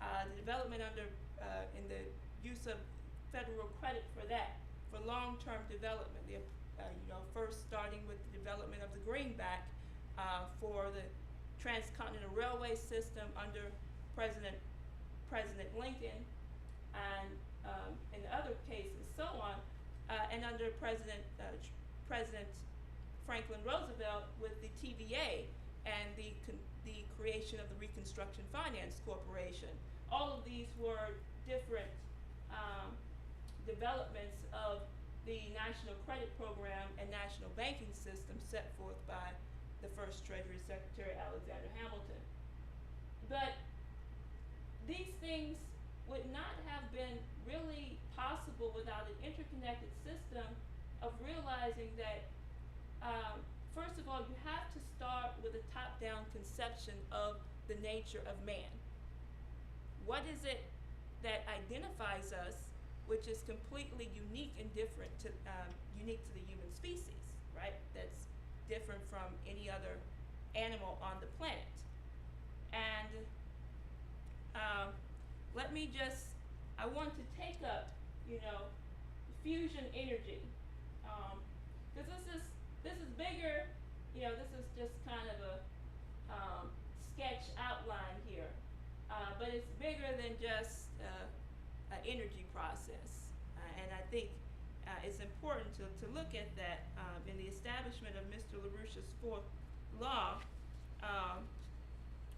the development in the use of federal credit for that, for long-term development. First starting with the development of the greenback for the transcontinental railway system under President Lincoln, and in other cases, so on, and under President Franklin Roosevelt with the TVA and the creation of the Reconstruction Finance Corporation. All of these were different developments of the National Credit Program and National Banking System set forth by the first Treasury Secretary Alexander Hamilton. But these things would not have been really possible without an interconnected system of realizing that first of all, you have to start with a top-down conception of the nature of man. What is it that identifies us, which is completely unique and different to unique to the human species, right? That's different from any other animal on the planet. And I want to take up, fusion energy, because this is bigger. This is just kind of a sketch outline here, but it's bigger than just an energy process, and I think it's important to look at that in the establishment of Mr. LaRouche's 4th law,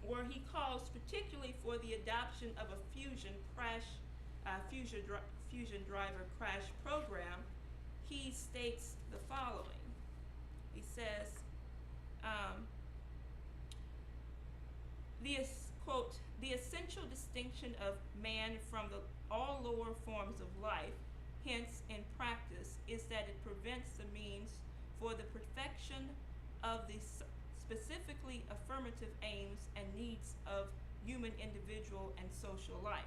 where he calls particularly for the adoption of a fusion driver crash program. He states the following. He says, quote, the essential distinction distinction of man from all lower forms of life, hence in practice, is that it prevents the means for the perfection of the specifically affirmative aims and needs of human individual and social life.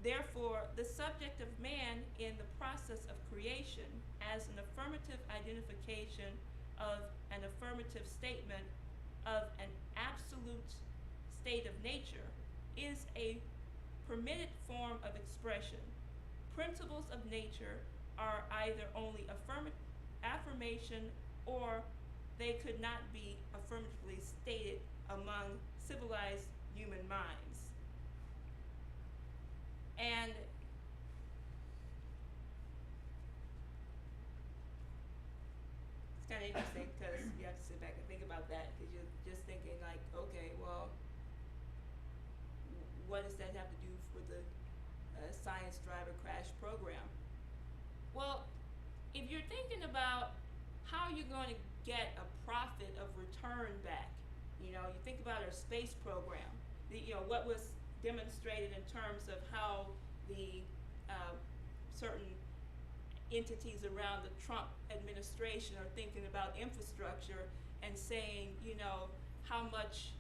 Therefore, the subject of man in the process of creation as an affirmative identification of an affirmative statement of an absolute state of nature is a permitted form of expression. Principles of nature are either only affirmation or they could not be affirmatively stated among civilized human minds. And it's kind of interesting because you have to sit back and think about that, because you're just thinking like, okay, well, what does that have to do with the science driver crash program? Well, if you're thinking about how you're going to get a profit of return back, you think about our space program, what was demonstrated in terms of how the certain entities around the Trump administration are thinking about infrastructure and saying, how much,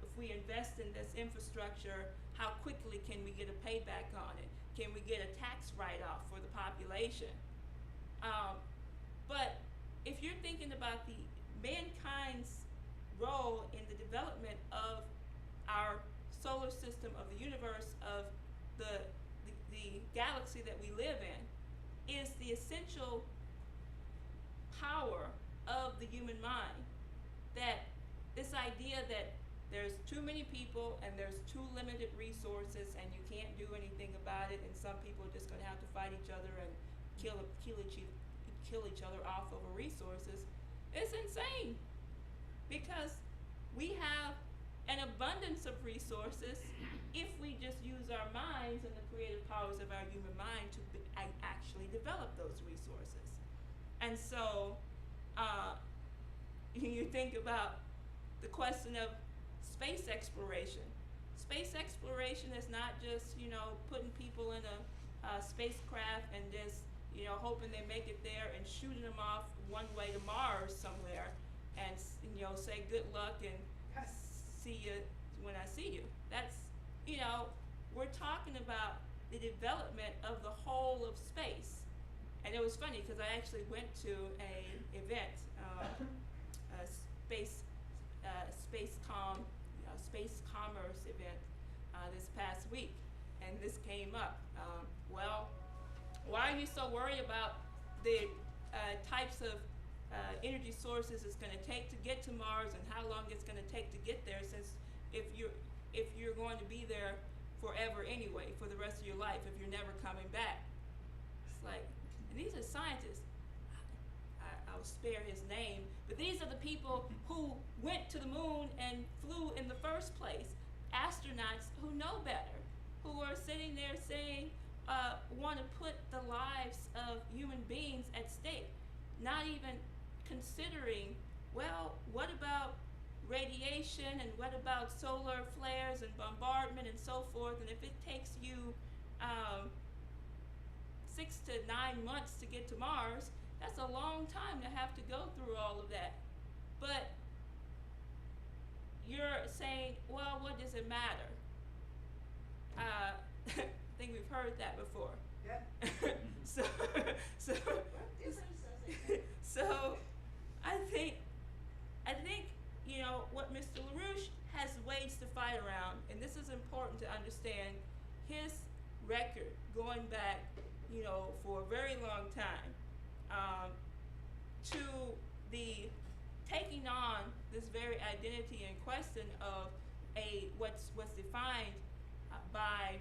if we invest in this infrastructure, how quickly can we get a payback on it? Can we get a tax write-off for the population? But if you're thinking about the mankind's role in the development of our solar system, of the universe, of the galaxy that we live in, is the essential power of the human mind. That this idea that there's too many people and there's too limited resources and you can't do anything about it, and some people are just going to have to fight each other and kill each other off over resources, it's insane, because we have an abundance of resources if we just use our minds and the creative powers of our human mind to actually develop those resources. And so you think about the question of space exploration. Space exploration is not just, putting people in a spacecraft and just, hoping they make it there and shooting them off one way to Mars somewhere and, say good luck and see you when I see you. That's, we're talking about the development of the whole of space. And it was funny because I actually went to a event, a space commerce event this past week, and this came up. Well, why are you so worried about the types of energy sources it's going to take to get to Mars and how long it's going to take to get there, since if you're going to be there forever anyway, for the rest of your life, if you're never coming back? It's like, and these are scientists. I'll spare his name, but these are the people who went to the moon and flew in the first place. Astronauts who know better, who are sitting there saying, want to put the lives of human beings at stake, not even considering, well, what about radiation, and what about solar flares and bombardment and so forth, and if it takes you 6 to 9 months to get to Mars, that's a long time to have to go through all of that. But you're saying, well, what does it matter? I think we've heard that before. Yeah. so I think what Mr. LaRouche has waged the fight around, and this is important to understand, his record going back, for a very long time, to the taking on this very identity and question of what's defined by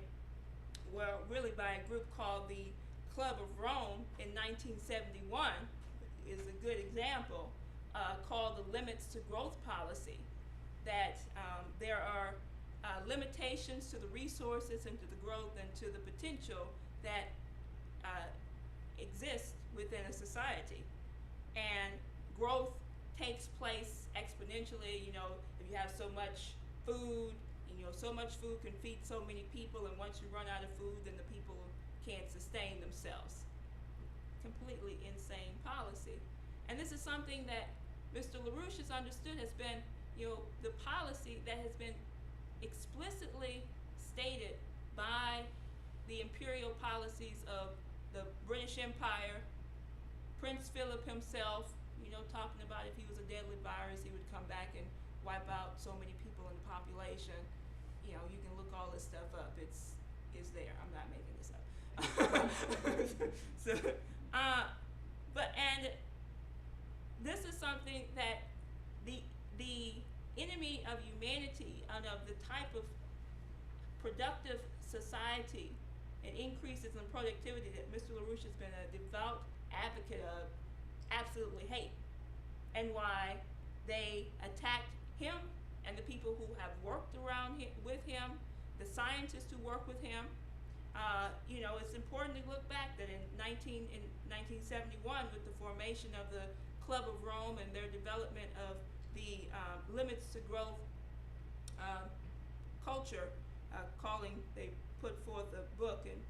a group called the Club of Rome in 1971 is a good example, called the Limits to Growth Policy, that there are limitations to the resources and to the growth and to the potential that exists within a society. And growth takes place exponentially. If you you have so much food, and so much food can feed so many people, and once you run out of food, then the people can't sustain themselves. Completely insane policy. And this is something that Mr. LaRouche has understood has been, the policy that has been explicitly stated by the imperial policies of the British Empire, Prince Philip himself, talking about if he was a deadly virus, he would come back and wipe out so many people in the population. You can look all this stuff up. It's there. I'm not making this up. And this is something that the enemy of humanity and of the type of productive society and increases in productivity that Mr. LaRouche has been a devout advocate of absolutely hate, and why they attacked him and the people who have worked around with him, the scientists who work with him. It's important to look back that in 1971, with the formation of the Club of Rome and their development of the limits to growth culture, they put forth a book and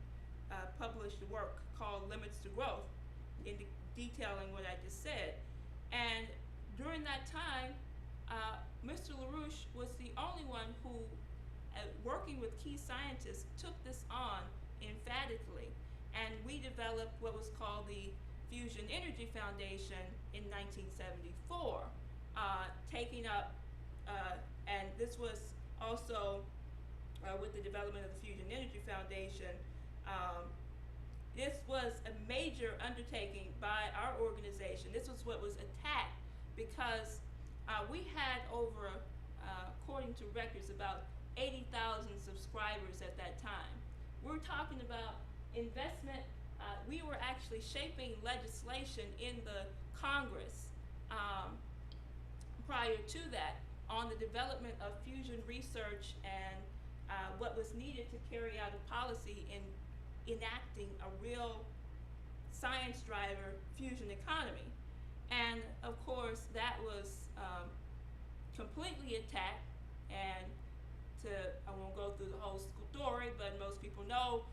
published a work called Limits to Growth, detailing what I just said. And during that time, Mr. LaRouche was the only one who, working with key scientists, took this on emphatically. And we developed what was called the Fusion Energy Foundation in 1974, taking up, and this was also with the development of the Fusion Energy Foundation. This was a major undertaking by our organization. This was what was attacked because we had over, according to records, about 80,000 subscribers at that time. We're talking about investment. We were actually shaping legislation in the Congress prior to that on the development of fusion research and what was needed to carry out a policy in enacting a real science driver fusion economy. And of course that was completely attacked, and I won't go through the whole story, but most people know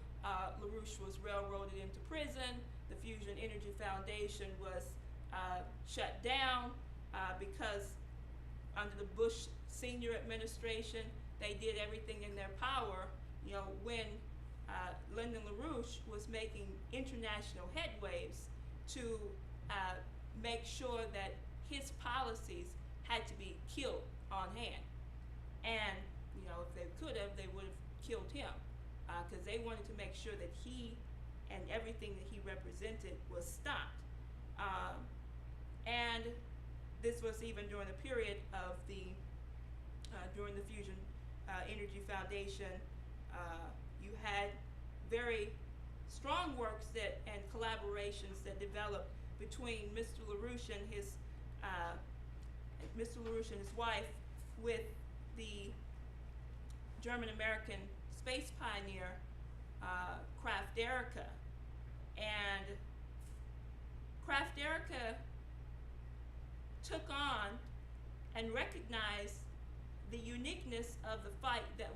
LaRouche was railroaded into prison. The Fusion Energy Foundation was shut down because under the Bush senior administration, they did everything in their power, when Lyndon LaRouche was making international headwaves to make sure that his policies had to be killed on hand. And, if they could have, they would have killed him because they wanted to make sure that he and everything that he represented was stopped. And this was even during the period of during the Fusion Energy Foundation. You had very strong works and collaborations that developed between Mr. LaRouche and his wife with the German-American space pioneer Kraft-Erika. And Kraft-Erika took on and recognized the uniqueness of the fight that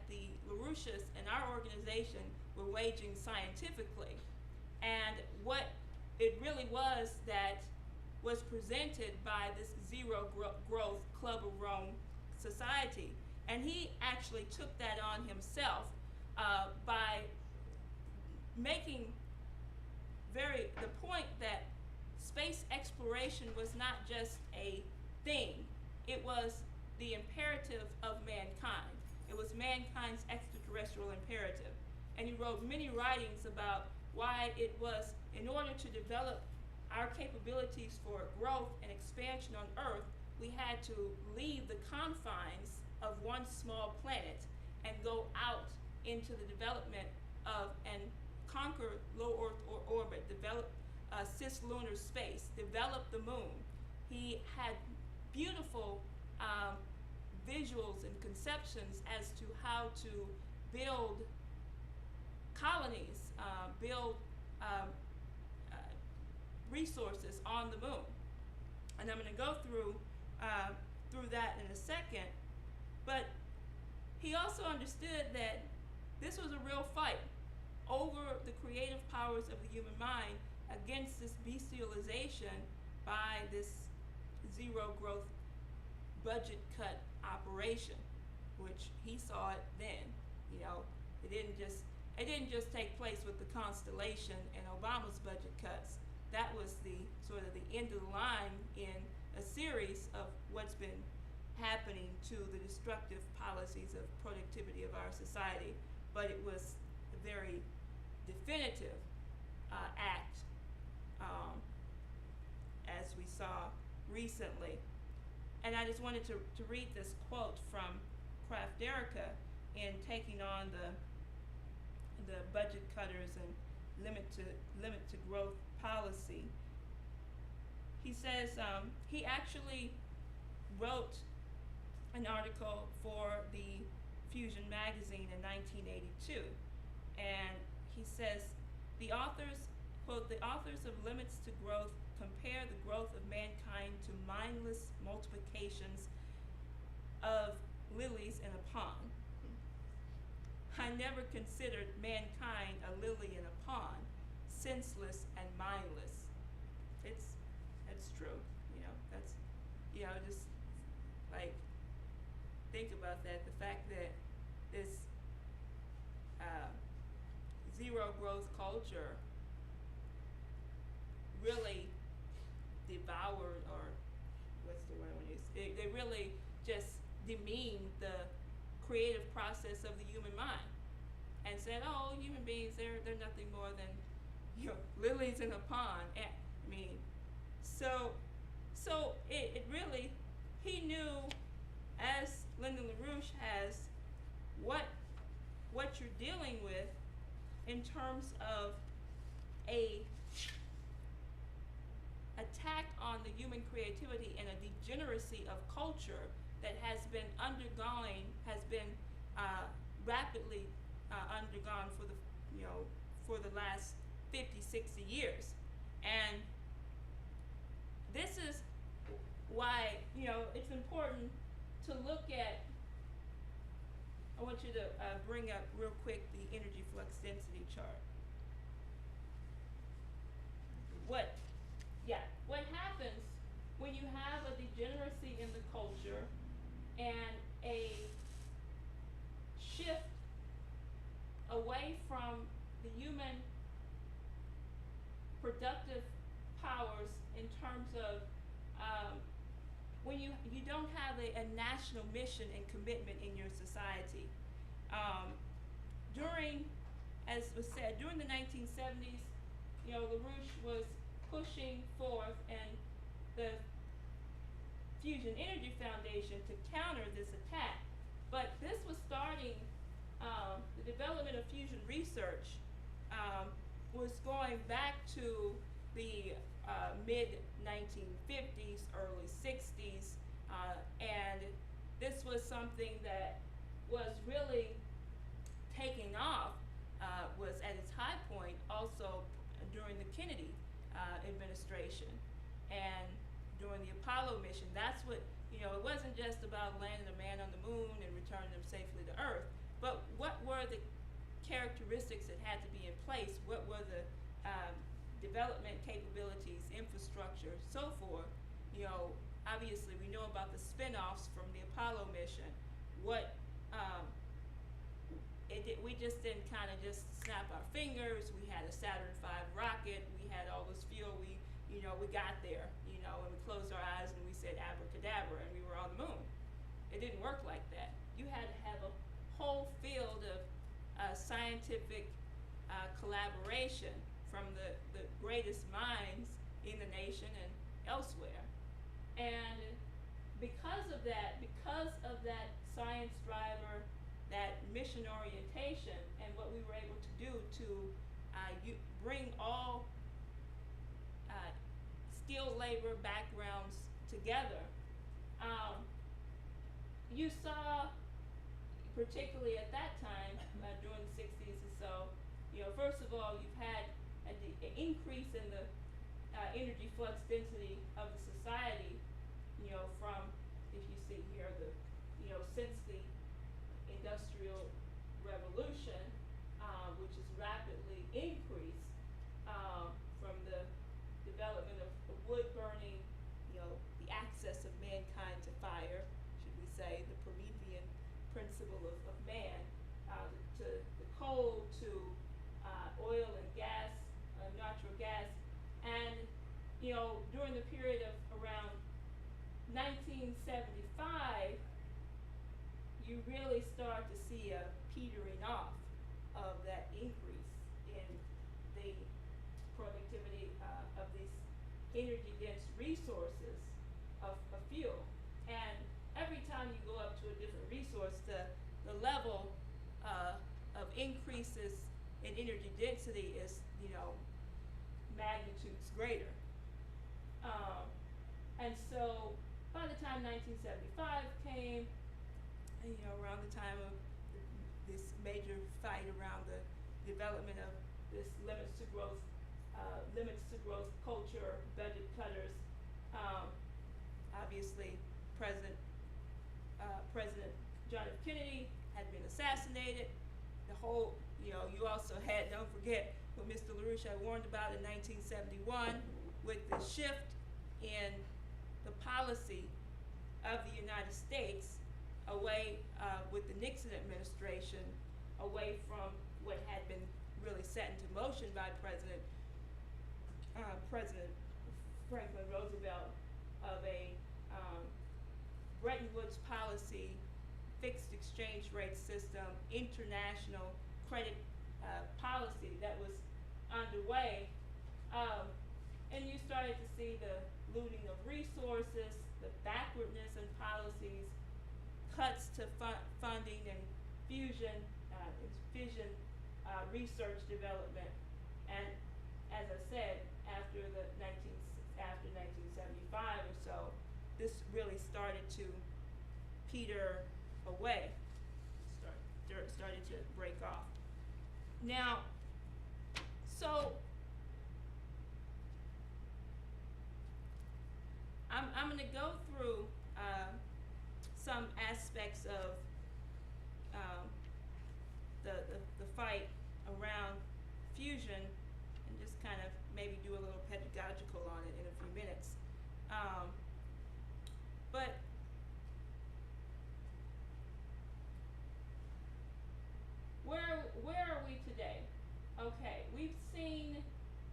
the LaRouches and our organization were waging scientifically, and what it really was that was presented by this Zero Growth Club of Rome society. And he actually took that on himself by making the point that space exploration was not just a thing, it was the imperative of mankind. It was mankind's extraterrestrial imperative. And he wrote many writings about why it was, in order to develop our capabilities for growth and expansion on Earth, we had to leave the confines of one small planet and go out into the development of and conquer low Earth orbit, develop cislunar space, develop the moon. He had beautiful visuals and conceptions as to how to build colonies, build resources on the moon. And I'm going to go through through that in a second. But he also understood that this was a real fight over the creative powers of the human mind against this bestialization by this zero growth budget cut operation, which he saw it then. You know, it didn't just take place with the Constellation and Obama's budget cuts. That was the sort of the end of the line in a series of what's been happening to the destructive policies of productivity of our society. But it was a very definitive act, as we saw recently. And I just wanted to read this quote from Kraft Derrica in taking on the budget cutters and limit to growth policy. He says he actually wrote an article for the Fusion magazine in 1982, and he says the authors, quote, "The authors of Limits to Growth compare the growth of mankind to mindless multiplications of lilies in a pond. I never considered mankind a lily in a pond, senseless and mindless." That's true, you know, that's, you know, just like, think about that, the fact that this zero growth culture really devoured, or what's the word I want to use? They really just demeaned the creative process of the human mind and said, oh, human beings, they're nothing more than, you know, lilies in a pond. And, I mean, so it really, he knew, as Lyndon LaRouche has, what you're dealing with in terms of a attack on the human creativity and a degeneracy of culture that has been rapidly undergone for the last 50, 60 years. And this is why, you know, it's important to look at, I want you to bring up real quick the energy flux density chart. What happens when you have a degeneracy in the culture and a shift away from the human productive powers in terms of when you don't have a national mission and commitment in your society. As was said, during the 1970s, you know, LaRouche was pushing forth, and the Fusion Energy Foundation, to counter this attack. But this was starting, the development of fusion research was going back to the mid-1950s, early 60s, and this was something that was really taking off, was at its high point also during the Kennedy administration and during the Apollo mission. That's what, you know, it wasn't just about landing a man on the moon and returning them safely to Earth, but what were the characteristics that had to be in place? What were the development capabilities, infrastructure, so forth? You know, obviously we know about the spin-offs from the Apollo mission. We just didn't kind of just snap our fingers. We had a Saturn V rocket. We had all this fuel. We got there, you know, and we closed our eyes and we said abracadabra and we were on the moon. It didn't work like that. You had to have a whole field of scientific collaboration from the greatest minds in the nation and elsewhere. And because of that science driver, that mission orientation, and what we were able to do to bring all skilled labor backgrounds together, you saw, particularly at that time, during the 60s or so, you know, first of all, you've had an increase in the energy flux density of the society, you know, from, if you say, the Promethean principle of man, to the coal, to oil and gas, natural gas, and during the period of around 1975, you really start to see a petering off of that increase in the productivity of these energy-dense resources of fuel. And every time you go up to a different resource, the level of increases in energy density is, magnitudes greater. And so by the time 1975 came, around the time of this major fight around the development of this limits to growth culture, budget cutters, obviously President John F. Kennedy had been assassinated. The whole, you also had, don't forget what Mr. LaRouche had warned about in 1971 with the shift in the policy of the United States away with the Nixon administration, away from what had been really set into motion by President Franklin Roosevelt of a Bretton Woods policy, fixed exchange rate system, international credit policy that was underway. And you started to see the looting of resources, the backwardness in policies, cuts to funding and fission research development. And as I said, after 1975 or so, this really started to peter away, started to break off. Now, so I'm going to go through some aspects of the fight around fusion, and just kind of maybe do a little pedagogical on it in a few minutes. But where are we today? Okay, we've seen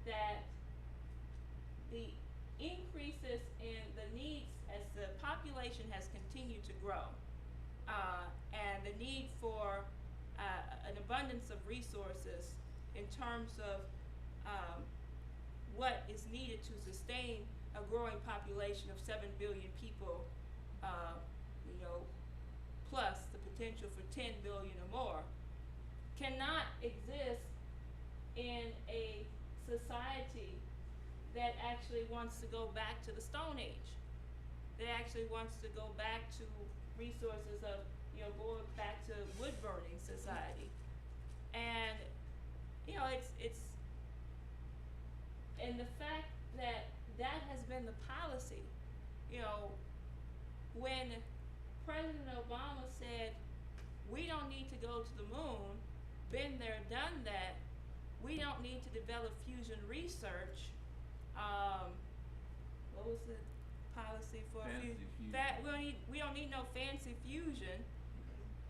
that the increases in the needs as the population has continued to grow, and the need for an abundance of resources in terms of what is needed to sustain a growing population of 7 billion people, plus the potential for 10 billion or more, cannot exist in a society that actually wants to go back to the Stone Age, that actually wants to go back to resources of, going back to wood burning society. And, it's and the fact that that has been the policy, when President Obama said, we don't need to go to the moon, been there, done that, we don't need to develop fusion research. What was the policy for fusion? We don't need no fancy fusion.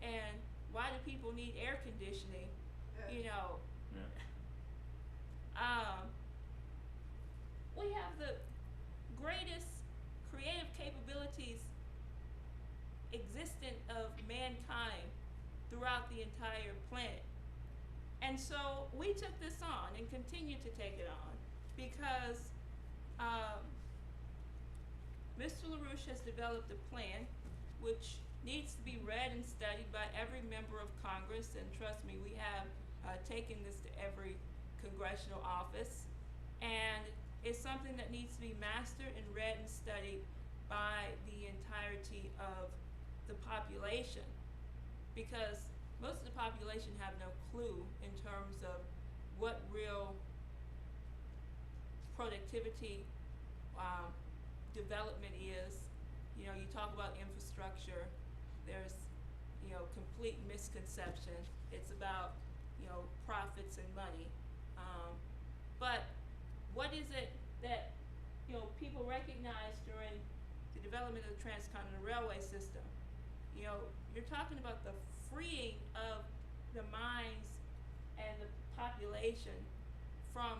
And why do people need air conditioning? We have the greatest creative capabilities existent of mankind throughout the entire planet. And so we took this on and continue to take it on because Mr. LaRouche has developed a plan which needs to be read and studied by every member of Congress, and trust me, we have taken this to every congressional office, and it's something that needs to be mastered and read and studied by the entirety of the population, because most of the population have no clue in terms of what real productivity development is. You talk about infrastructure, there's complete misconception. It's about profits and money, but what is it that people recognize during the development of the transcontinental railway system? you know, you're talking about the freeing of the minds and the population from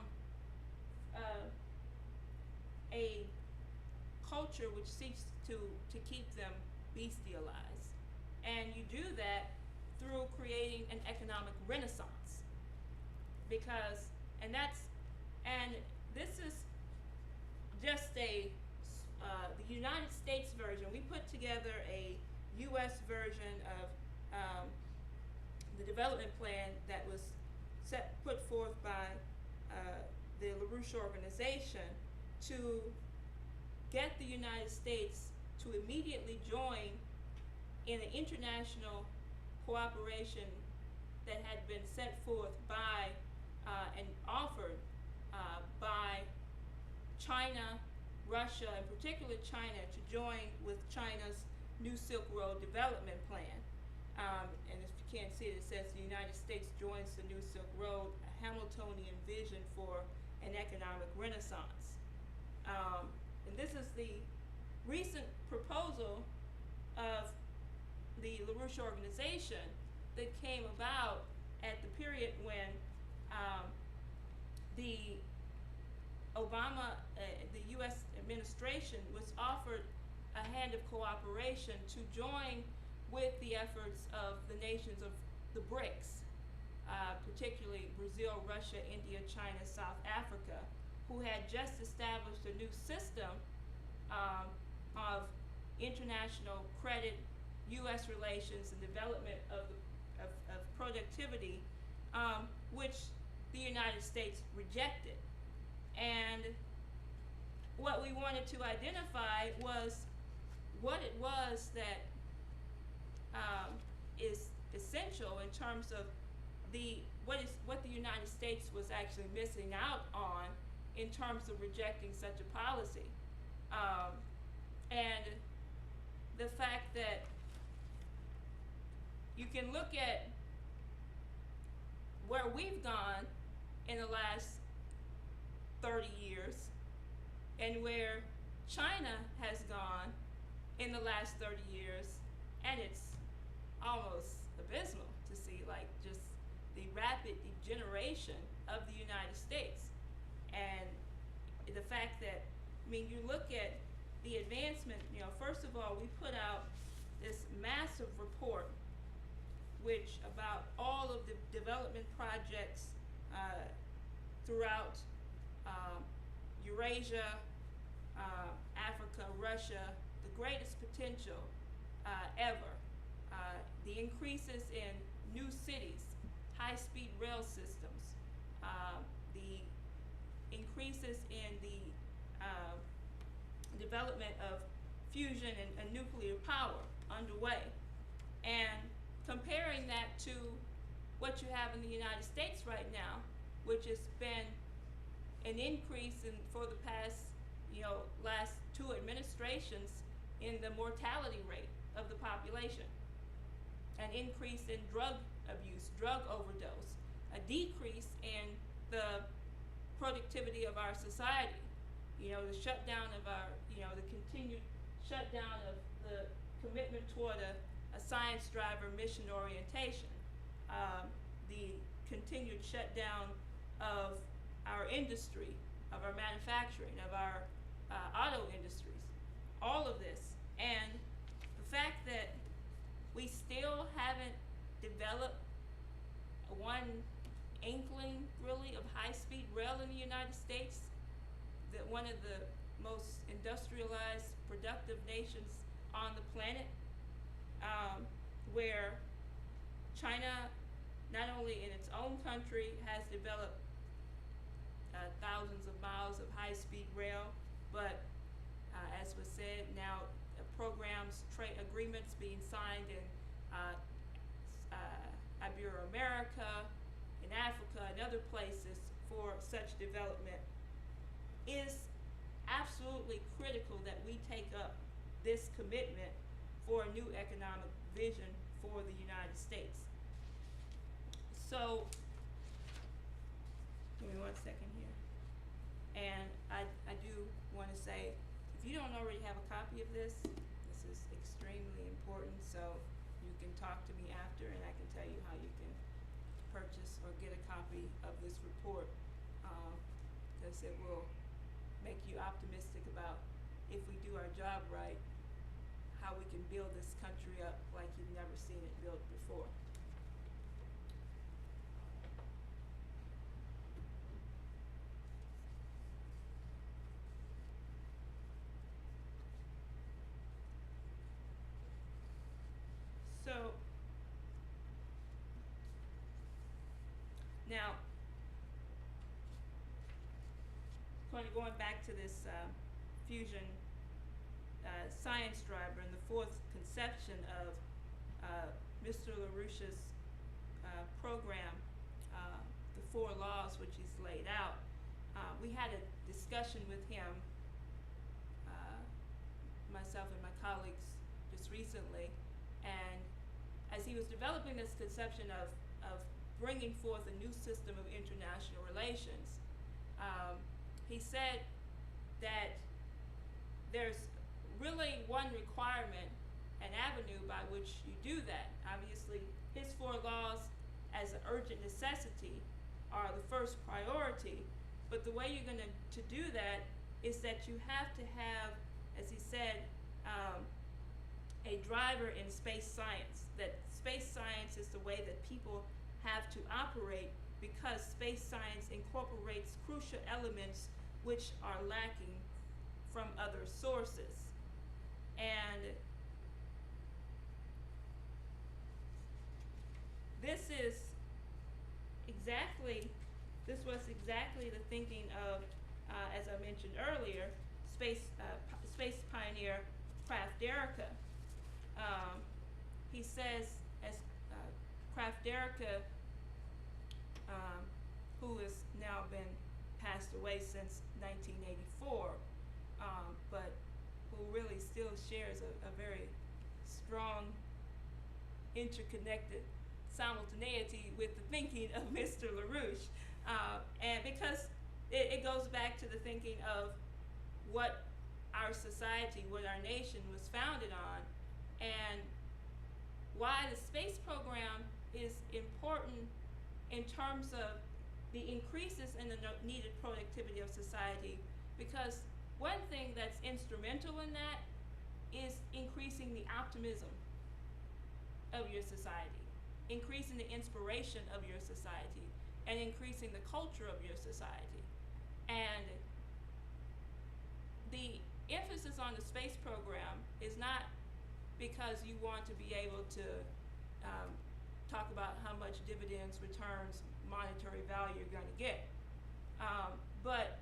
a culture which seeks to keep them bestialized. And you do that through creating an economic renaissance. Because, and this is just the United States version. We put together a U.S. version of the development plan that was put forth by the LaRouche organization to get the United States to immediately join in an international cooperation that had been set forth by and offered by China, Russia, and particularly China, to join with China's New Silk Road Development Plan. And if you can't see it, it says the United States joins the New Silk Road, a Hamiltonian vision for an economic renaissance. And this is the recent proposal of the LaRouche organization that came about at the period when the the U.S. administration was offered a hand of cooperation to join with the efforts of the nations of the BRICS, particularly Brazil, Russia, India, China, South Africa, who had just established a new system of international credit, U.S. relations, and development of productivity, which the United States rejected. And what we wanted to identify was what it was that is essential in terms of what the United States was actually missing out on in terms of rejecting such a policy. And the fact that you can look at where we've gone in the last 30 years and where China has gone in the last 30 years, and it's almost abysmal to see, like, just the rapid degeneration of the United States. And the fact that, I mean, you look at the advancement, you know, first of all, we put out this massive report which about all of the development projects throughout Eurasia, Africa, Russia, the greatest potential ever. The increases in new cities, high-speed rail systems, the increases in the development of fusion and nuclear power underway, and comparing that to what you have in the United States right now, which has been an increase in, for the past, you know, last 2 administrations, in the mortality rate of the population, an increase in drug abuse, drug overdose, a decrease in the productivity of our society, you know, the shutdown of our, you know, the continued shutdown of the commitment toward a science driver mission orientation, the continued shutdown of our industry, of our manufacturing, of our auto industries, all of this. And the fact that we still haven't developed one inkling, really, of high-speed rail in the United States, that one of the most industrialized, productive nations on the planet, where China, not only in its own country, has developed thousands of miles of high-speed rail, but as was said, now programs, trade agreements being signed in Ibero-America, in Africa, and other places for such development, is absolutely critical that we take up this commitment for a new economic vision for the United States. So, give me 1 second here. And I do want to say, if you don't already have a copy of this, this is extremely important, so you can talk to me after and I can tell you how you can purchase or get a copy of this report, because it will make you optimistic about, if we do our job right, how we can build this country up like you've never seen it built before. So now, going back to this fusion science driver and the fourth conception of Mr. LaRouche's program, the 4 laws which he's laid out. We had a discussion with him, myself and my colleagues, just recently, and as he was developing this conception of bringing forth a new system of international relations, he said that there's really one requirement, an avenue by which you do that. Obviously, his 4 laws as an urgent necessity are the first priority, but the way you're going to do that is that you have to have, as he said, a driver in space science, that space science is the way that people have to operate, because space science incorporates crucial elements which are lacking from other sources. And this was exactly the thinking of, as I mentioned earlier, space pioneer Kraft-Derricka. He says, as Kraft-Derricka, who has now been passed away since 1984, but who really still shares a very strong, interconnected simultaneity with the thinking of Mr. LaRouche. And because it goes back to the thinking of what our society, what our nation was founded on, and why the space program is important in terms of the increases in the needed productivity of society. Because one thing that's instrumental in that is increasing the optimism of your society, increasing the inspiration of your society, and increasing the culture of your society. And the emphasis on the space program is not because you want to be able to talk about how much dividends, returns, monetary value you're going to get, but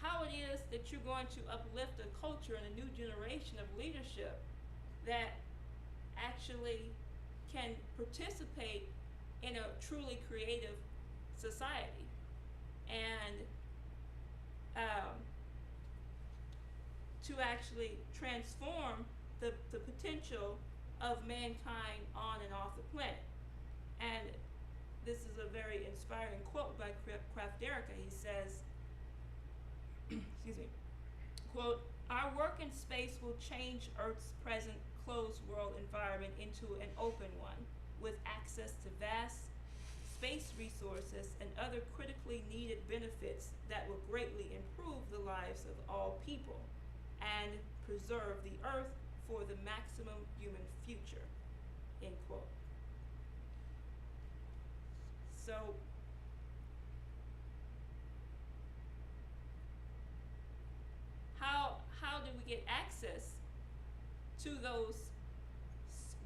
how it is that you're going to uplift a culture and a new generation of leadership that actually can participate in a truly creative society, and to actually transform the potential of mankind on and off the planet. And this is a very inspiring quote by Kraft-Derricka. He says, excuse me, quote, "Our work in space will change Earth's present closed world environment into an open one, with access to vast space resources and other critically needed benefits that will greatly improve the lives of all people and preserve the Earth for the maximum human future," end quote. So how do we get access to those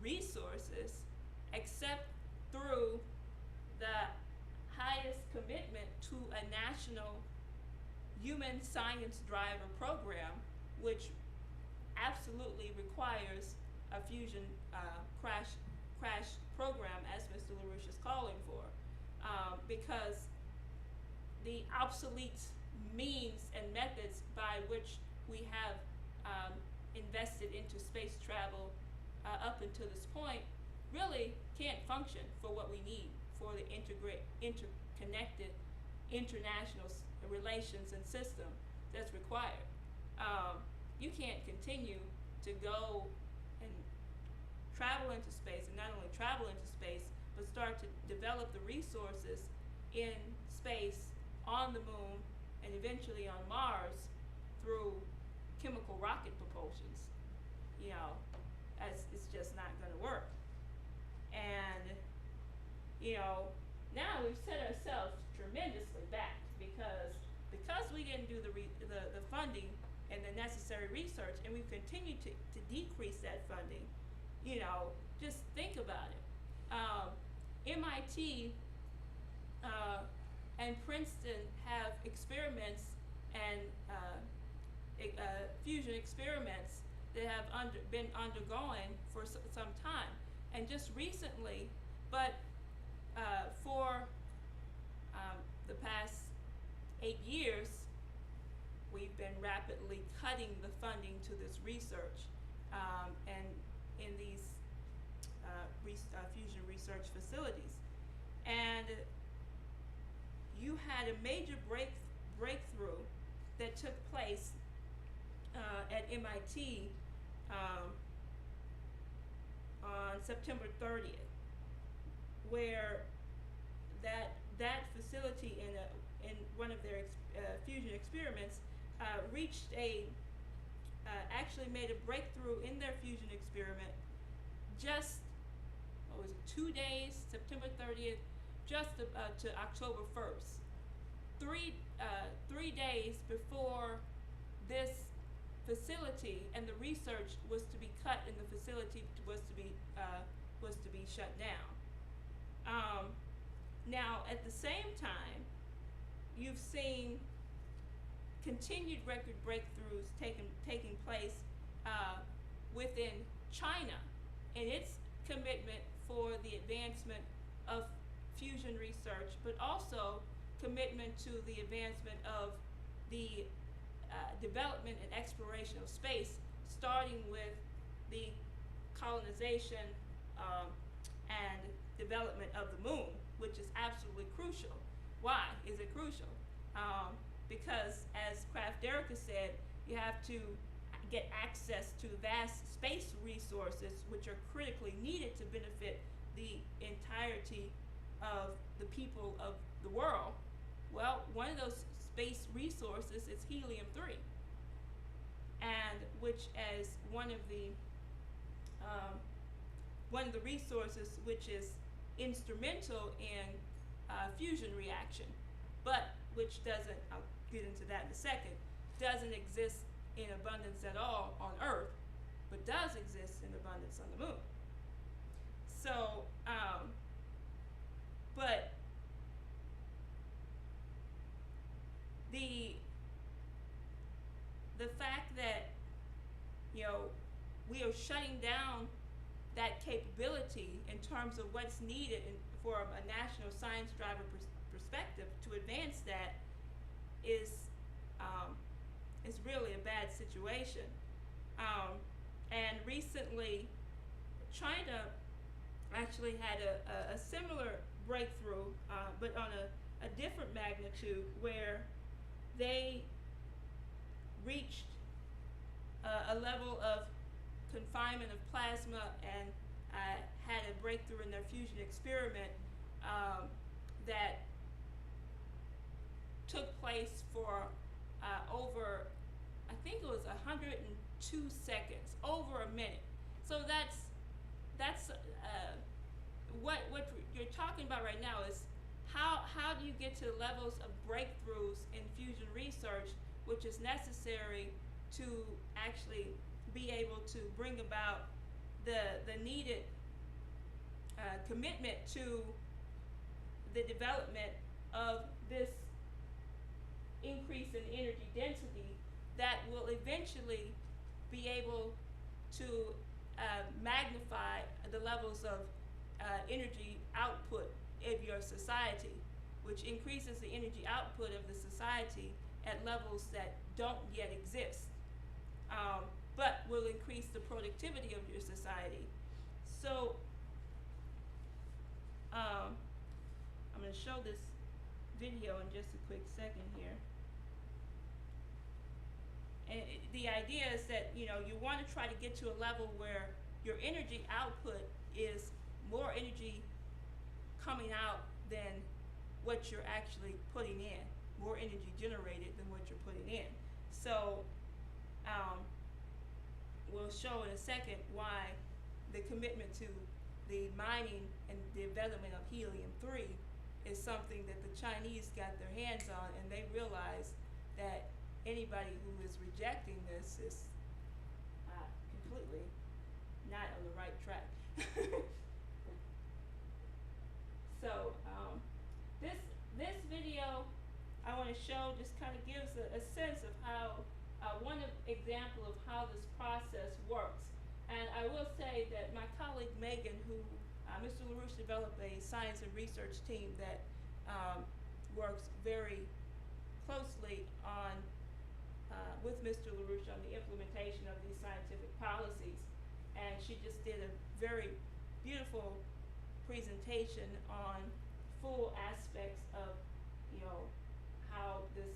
resources except through the highest commitment to a national human science driver program, which absolutely requires a fusion crash program, as Mr. LaRouche is calling for, because the obsolete means and methods by which we have invested into space travel up until this point really can't function for what we need for the interconnected international relations and system that's required. You can't continue to go and travel into space, and not only travel into space, but start to develop the resources in space, on the moon, and eventually on Mars through chemical rocket propulsions. You know, as it's just not going to work. And you know, now we've set ourselves tremendously back because we didn't do the funding and the necessary research, and we've continued to decrease that funding. You know, just think about it. MIT and Princeton have experiments and fusion experiments that have been undergoing for some time, and just recently, but for the past 8 years, we've been rapidly cutting the funding to this research, and in these fusion research facilities. And you had a major breakthrough that took place at MIT on September 30th, where that facility in one of their fusion experiments reached actually made a breakthrough in their fusion experiment just, 2 days, September 30th, just to October 1st. 3 days before this facility and the research was to be cut, and the facility was to be shut down. Now, at the same time, you've seen continued record breakthroughs taking place within China and its commitment for the advancement of fusion research, but also commitment to the advancement of the development and exploration of space, starting with the colonization and development of the moon, which is absolutely crucial. Why is it crucial? Because, as Kraft Derricka said, you have to get access to vast space resources, which are critically needed to benefit the entirety of the people of the world. Well, one of those space resources is helium-3, and which as one of the resources which is instrumental in fusion reaction, but which doesn't, I'll get into that in a second, doesn't exist in abundance at all on Earth, but does exist in abundance on the moon. So, but the fact that, you know, we are shutting down that capability in terms of what's needed for a national science driver perspective to advance that is really a bad situation. And recently, China actually had a similar breakthrough, but on a different magnitude, where they reached a level of confinement of plasma and had a breakthrough in their fusion experiment that took place for over, I think it was 102 seconds, over a minute. So that's what you're talking about right now is how do you get to levels of breakthroughs in fusion research, which is necessary to actually be able to bring about the needed commitment to the development of this increase in energy density that will eventually be able to magnify the levels of energy output of your society, which increases the energy output of the society at levels that don't yet exist, but will increase the productivity of your society. So I'm going to show this video in just a quick second here. And the idea is that, you know, you want to try to get to a level where your energy output is more energy coming out than what you're actually putting in, more energy generated than what you're putting in. So we'll show in a second why the commitment to the mining and development of helium-3 is something that the Chinese got their hands on, and they realized that anybody who is rejecting this is completely not on the right track. So this video I want to show just kind of gives a sense of how one example of how this process works. And I will say that my colleague Megan, who Mr. LaRouche developed a science and research team that works very closely on with Mr. LaRouche on the implementation of these scientific policies. And she just did a very beautiful presentation on full aspects of, you know, how this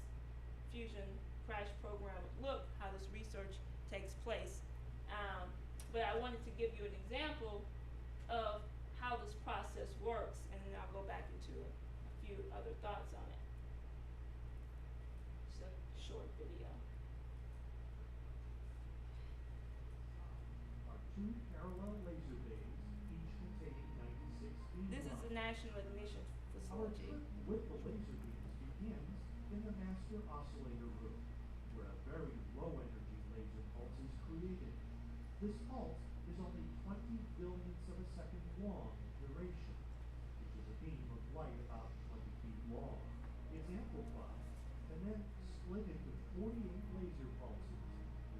fusion crash program would look, how this research takes place. But I wanted to give you an example of how this process works, and then I'll go back into a few other thoughts on it. Just a short video. Are two parallel laser bays, each containing 96 beam This is the National Ignition Our Facility. trip with the laser beams begins in the master oscillator room, where a very low energy laser pulse is created. This pulse is only 20 billionths of a second long in duration, which is a beam of light about 20 feet long. It's amplified and then split into 48 laser pulses,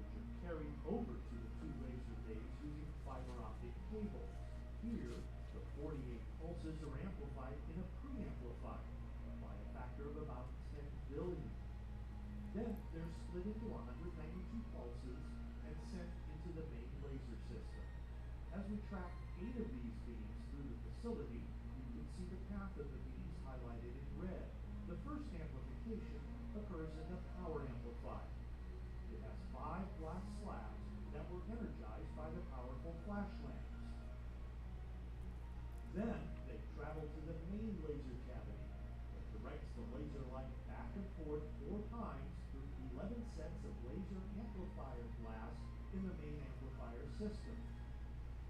which are carried over to the two laser bays using fiber optic cables. Here, the 48 pulses are amplified in a preamplifier by a factor of about 10 billion. Then they're split into 192 pulses and sent into the main laser system. As we track 8 of these beams through the facility, you can see the path of the beams highlighted in red. The first amplification occurs in the power amplifier. It has 5 glass slabs that were energized by the powerful flash lamps. Then they travel to the main laser cavity that directs the laser light back and forth 4 times through 11 sets of laser amplifier glass in the main amplifier system.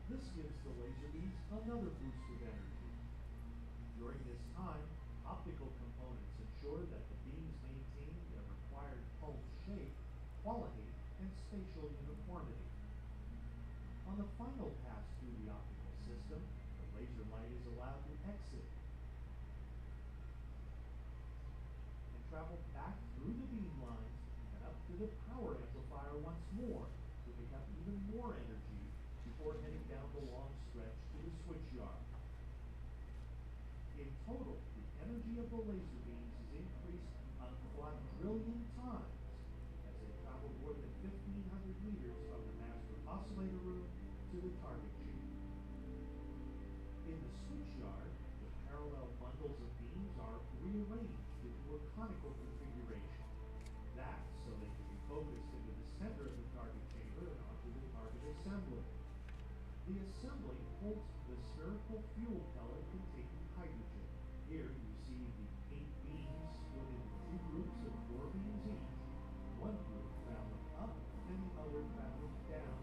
This gives the laser beams another boost of energy. During this time, optical components ensure that the beams maintain their required pulse shape, quality, and spatial uniformity. On the final pass through the optical system, the laser light is allowed to exit and travel back through the beam lines and up to the power amplifier once more to pick up even more energy before heading down the long stretch to the switch yard. In total, the energy of the laser beams is increased a quadrillion times as they travel more than 1,500 meters from the master oscillator room to the target chamber. In the switch yard, the parallel bundles of beams are rearranged into a conical configuration. That's so they can be focused into the center of the target chamber and onto the target assembly. The assembly holds the spherical fuel pellet containing hydrogen. Here you see the 8 beams split into 2 groups of 4 beams each, one group traveling up and the other traveling down,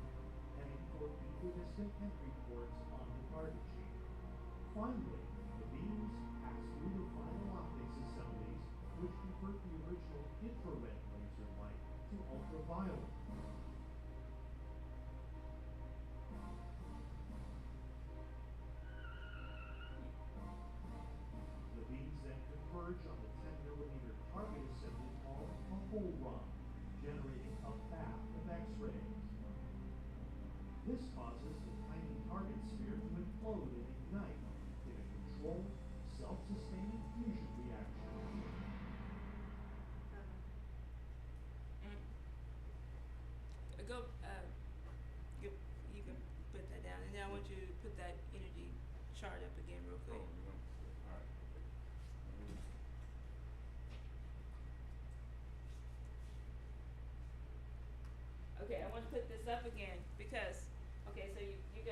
heading toward equidistant entry ports on the target chamber. Finally, the beams pass through the final optics assemblies, which convert the original infrared laser light to ultraviolet. The beams then converge on the 10mm target assembly called a hole run, generating a bath of X-rays. This causes the tiny target sphere to implode and ignite in a controlled, self-sustaining fusion reaction. You can put that down, and then I want you to put that energy chart up again real quick. Okay, I want to put this up again because, okay, so you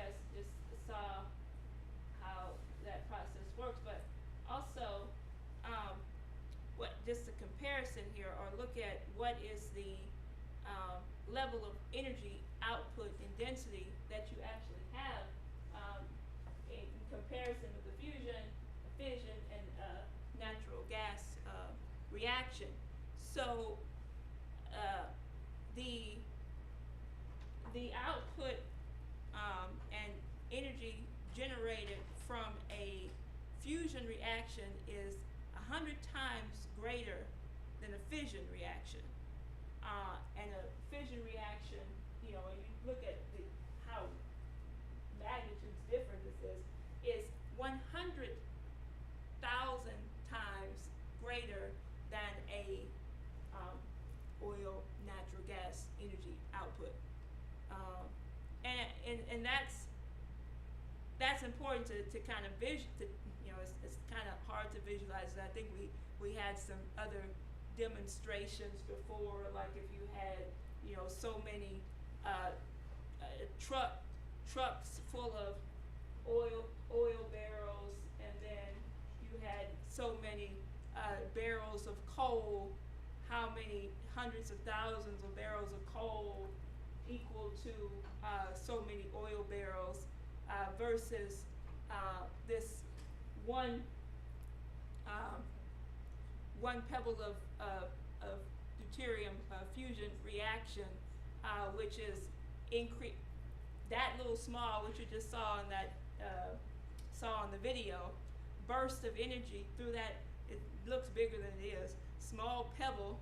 what is the level of energy output and density that you actually have in comparison with the fusion, fission, and natural gas reaction. So the output and energy generated from a fusion reaction is 100 times greater than a fission reaction. And a fission reaction, you know, when you look at how magnitudes different this is 100,000 times greater than a oil, natural gas energy output. And that's important to kind of you know, it's kind of hard to visualize. And I think we had some other demonstrations before, like if you had, you know, so many trucks full of oil barrels, and then you had so many barrels of coal, how many hundreds of thousands of barrels of coal equal to so many oil barrels versus this one pebble of deuterium fusion reaction, which is that little small, which you just saw in that saw in the video, burst of energy through that. It looks bigger than it is. Small pebble,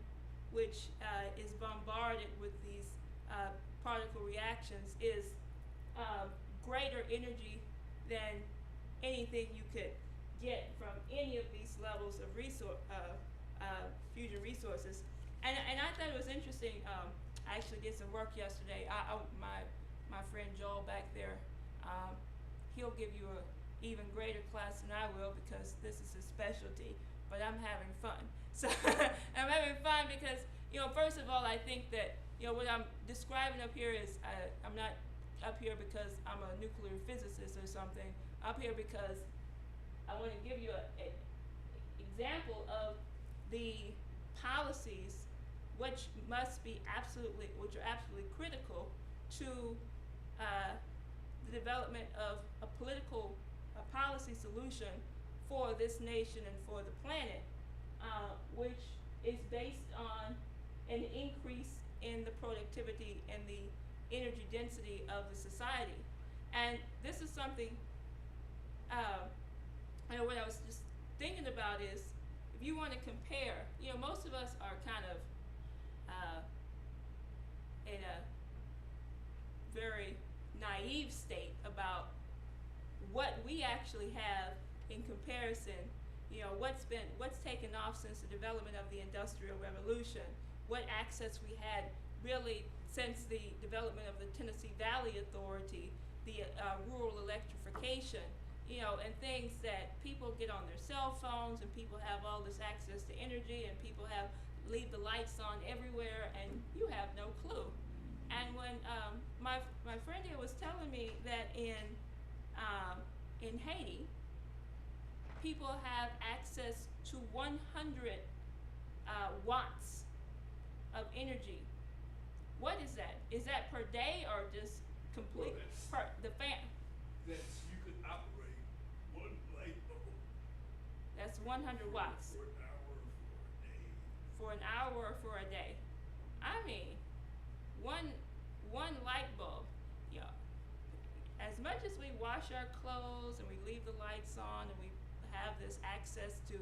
which is bombarded with these particle reactions, is greater energy than anything you could get from any of these levels of fusion resources. And I thought it was interesting. I actually did some work yesterday. My friend Joel back there, he'll give you an even greater class than I will, because this is his specialty, but I'm having fun. So I'm having fun because, you know, first of all, I think that, you know, what I'm describing up here is, I'm not up here because I'm a nuclear physicist or something. I'm up here because I want to give you an example of the policies which are absolutely critical to the development of a political policy solution for this nation and for the planet, which is based on an increase in the productivity and the energy density of the society. And this is something, you know, what I was just thinking about is, if you want to compare, you know, most of us are kind of in a very naive state about what we actually have in comparison. You know, what's taken off since the development of the Industrial Revolution, what access we had really since the development of the Tennessee Valley Authority, the rural electrification, you know, and things that people get on their cell phones, and people have all this access to energy, and people leave the lights on everywhere, and you have no clue. And when my friend here was telling me that in Haiti, people have access to 100 watts of energy. What is that? Is that per day or just complete? Well, That's you could operate one light bulb. That's 100 watts. For an hour or for a day. For an hour or for a day. I mean, one light bulb. Yeah. As much as we wash our clothes and we leave the lights on and we have this access to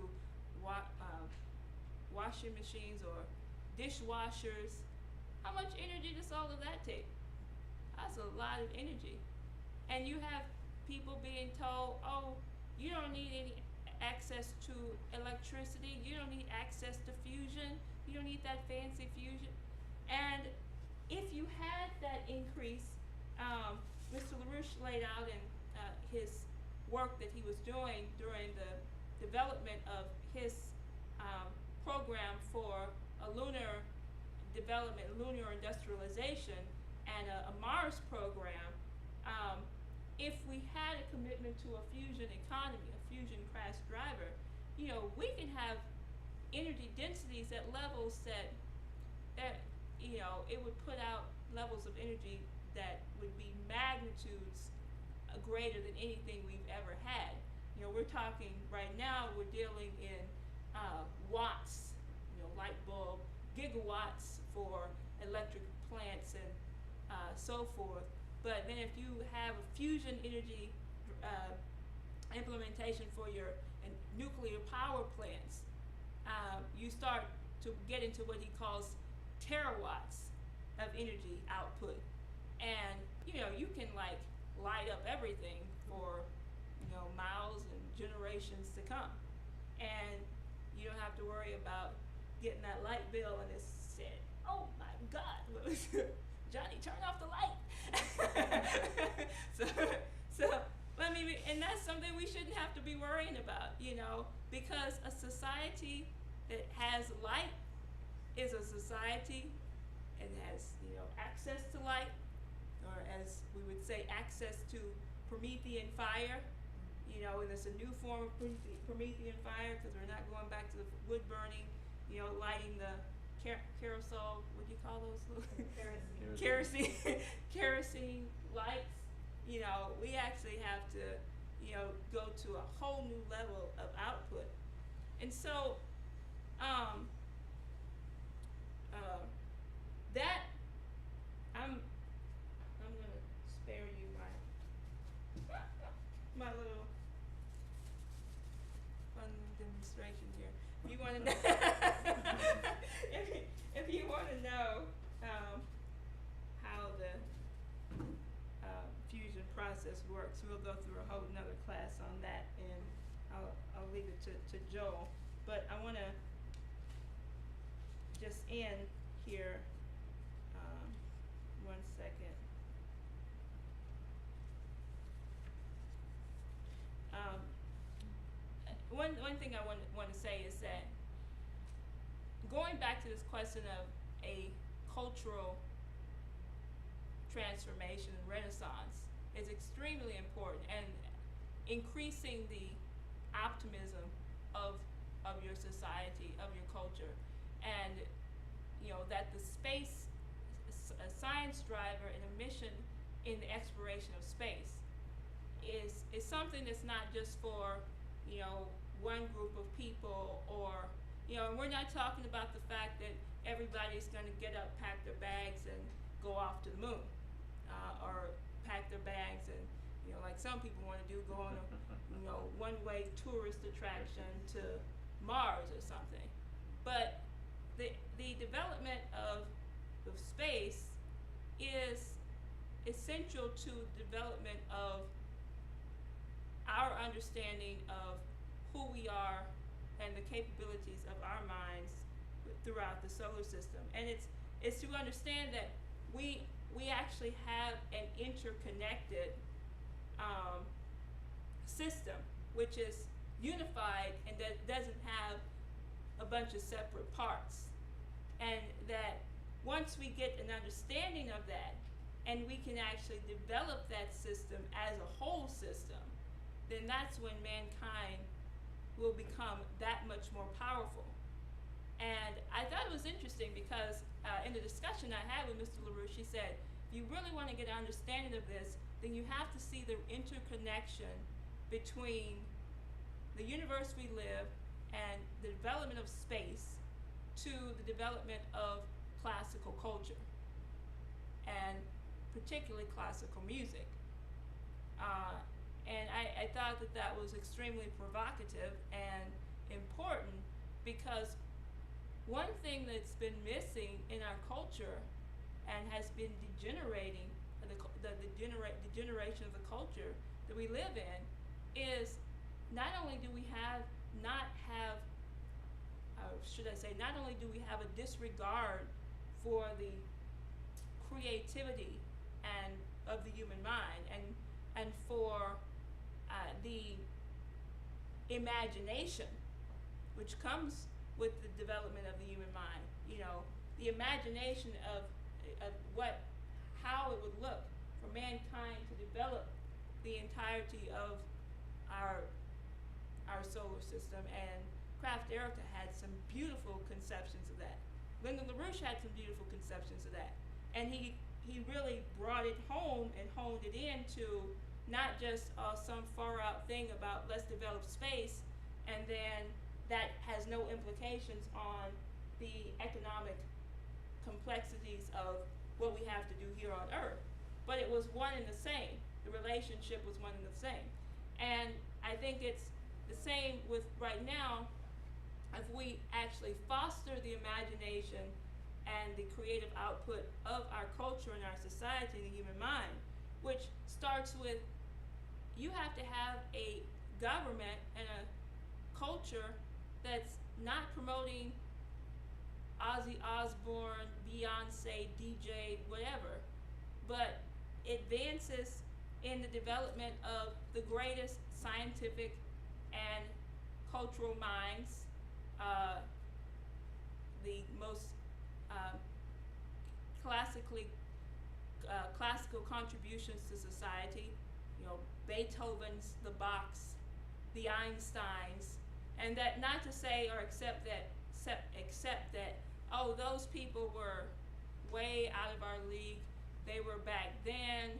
washing machines or dishwashers, how much energy does all of that take? That's a lot of energy. And you have people being told, oh, you don't need any access to electricity, you don't need access to fusion, you don't need that fancy fusion. And if you had that increase, Mr. LaRouche laid out in his work that he was doing during the development of his program for a lunar development, lunar industrialization, and a Mars program. If we had a commitment to a fusion economy, a fusion crash driver, you know, we can have energy densities at levels that that, you know, it would put out levels of energy that would be magnitudes greater than anything we've ever had. You know, we're talking right now, we're dealing in watts, you know, light bulb, gigawatts for electric plants and so forth. But then if you have a fusion energy implementation for your nuclear power plants, you start to get into what he calls terawatts of energy output. And, you know, you can like light up everything for, you know, miles and generations to come. And you don't have to worry about getting that light bill and it's said, oh my God, Johnny, turn off the light. so I mean, and that's something we shouldn't have to be worrying about, you know, because a society that has light is a society and has, you know, access to light, or as we would say, access to Promethean fire, you know, and it's a new form of Promethean fire because we're not going back to the wood burning, you know, lighting the carousel, what do you call those? Kerosene lights. You know, we actually have to, you know, go to a whole new level of output. And so, that, I'm gonna spare you my little fun demonstration here. If you wanna know, if you wanna know, how the fusion process works, we'll go through a whole another class on that, and I'll leave it to Joel. But I wanna just end here, 1 second. One thing I want to say is that going back to this question of a cultural transformation and renaissance is extremely important, and increasing the optimism of your society, of your culture, and you know that the space, a science driver and a mission in the exploration of space is something that's not just for, you know, one group of people, or, you know, and we're not talking about the fact that everybody's going to get up, pack their bags, and go off to the moon, or pack their bags and, you know, like some people want to do, go on a, you know, one-way tourist attraction to Mars or something. But the development of space is essential to the development of our understanding of who we are and the capabilities of our minds throughout the solar system. And it's to understand that we actually have an interconnected system, which is unified and that doesn't have a bunch of separate parts. And that once we get an understanding of that, and we can actually develop that system as a whole system, then that's when mankind will become that much more powerful. And I thought it was interesting because in the discussion I had with Mr. LaRouche, he said, if you really want to get an understanding of this, then you have to see the interconnection between the universe we live and the development of space to the development of classical culture, and particularly classical music. And I thought that was extremely provocative and important, because one thing that's been missing in our culture and has been degenerating, the degeneration of the culture that we live in, is not only do we not only do we have a disregard for the creativity and of the human mind, and for the imagination which comes with the development of the human mind. You know, the imagination of how it would look for mankind to develop the entirety of our solar system. And Kraft Erica had some beautiful conceptions of that. Lyndon LaRouche had some beautiful conceptions of that. And he really brought it home and honed it into not just some far out thing about let's develop space and then that has no implications on the economic complexities of what we have to do here on Earth. But it was one and the same. The relationship was one and the same. And I think it's the same with right now. If we actually foster the imagination and the creative output of our culture and our society and the human mind, which starts with you have to have a government and a culture that's not promoting Ozzy Osbourne, Beyonce, DJ, whatever, but advances in the development of the greatest scientific and cultural minds, the most classical contributions to society, you know, Beethoven's, the Bachs, the Einsteins, and that not to say or accept that, oh, those people were way out of our league. They were back then,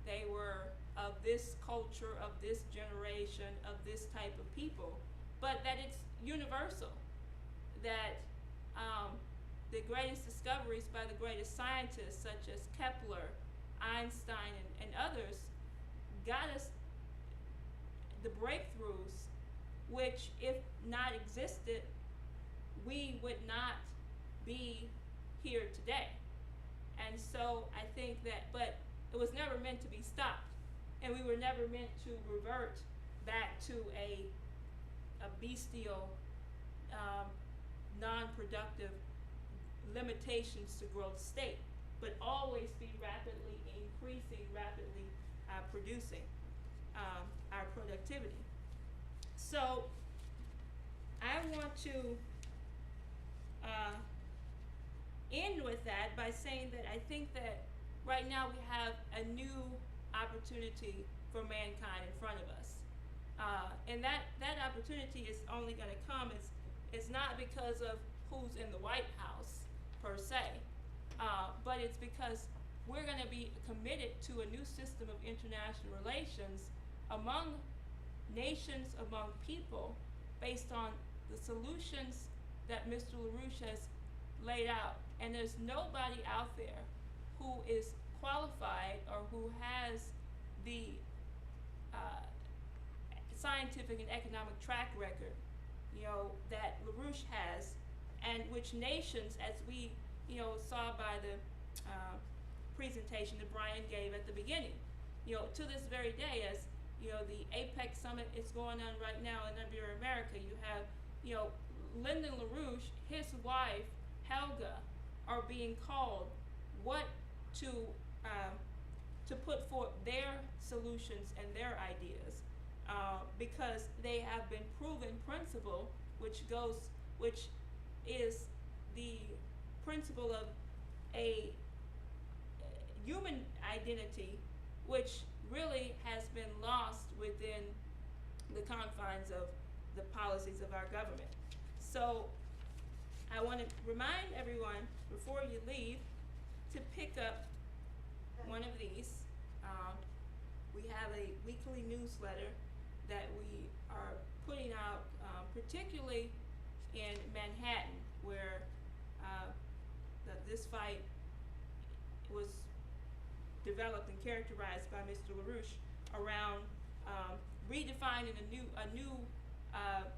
they were of this culture, of this generation, of this type of people, but that it's universal, that the greatest discoveries by the greatest scientists such as Kepler, Einstein, and others got us the breakthroughs which, if not existed, we would not be here today. And so I think that, but it was never meant to be stopped, and we were never meant to revert back to a bestial, non-productive limitations to growth state, but always be rapidly increasing, rapidly producing our productivity. So I want to end with that by saying that I think that right now we have a new opportunity for mankind in front of us. And that opportunity is only going to come, it's not because of who's in the White House per se, but it's because we're going to be committed to a new system of international relations among nations, among people, based on the solutions that Mr. LaRouche has laid out. And there's nobody out there who is qualified or who has the scientific and economic track record, you know, that LaRouche has, and which nations, as we, you know, saw by the presentation that Brian gave at the beginning, you know, to this very day, as you know, the APEC summit is going on right now in America. You have, you know, Lyndon LaRouche, his wife Helga, are being called to put forth their solutions and their ideas, because they have been proven principle, which is the principle of a human identity, which really has been lost within the confines of the policies of our government. So I want to remind everyone before you leave to pick up one of these. We have a weekly newsletter that we are putting out, particularly in Manhattan, where this fight was developed and characterized by Mr. LaRouche around redefining a new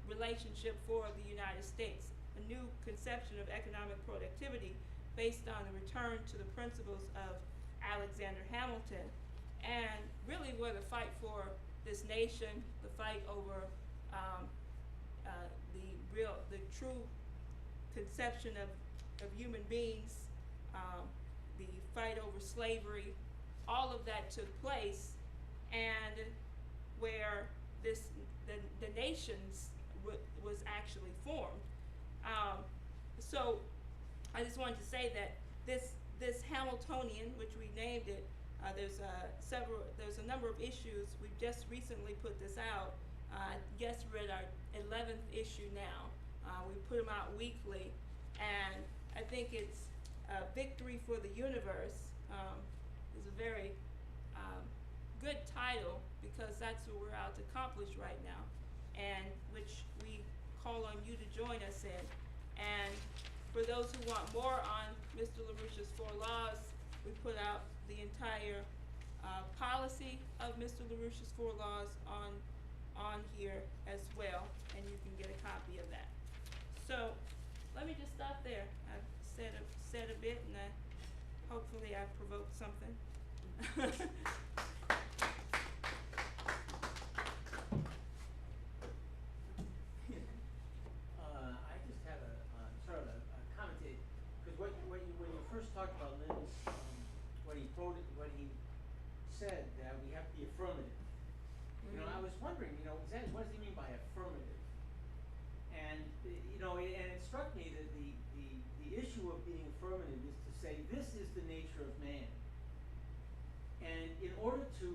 relationship for the United States, a new conception of economic productivity based on the return to the principles of Alexander Hamilton, and really where the fight for this nation, the fight over the true conception of human beings, the fight over slavery, all of that took place, and where the nations was actually formed. So I just wanted to say that this Hamiltonian, which we named it, there's a number of issues. We've just recently put this out. I guess we're at our 11th issue now. We put them out weekly, and I think it's Victory for the Universe is a very good title, because that's what we're out to accomplish right now, and which we call on you to join us in. And for those who want more on Mr. LaRouche's 4 laws, we put out the entire policy of Mr. LaRouche's 4 laws on here as well, and you can get a copy of that. So let me just stop there. I've said a bit, and hopefully I've provoked something. I just have a sort of a comment, because when you first talked about Lyndon's, when he said that we have to be affirmative. You know, I was wondering, you know, what does he mean by affirmative? And you know, and it struck me that the issue of being affirmative is to say this is the nature of man. And in order to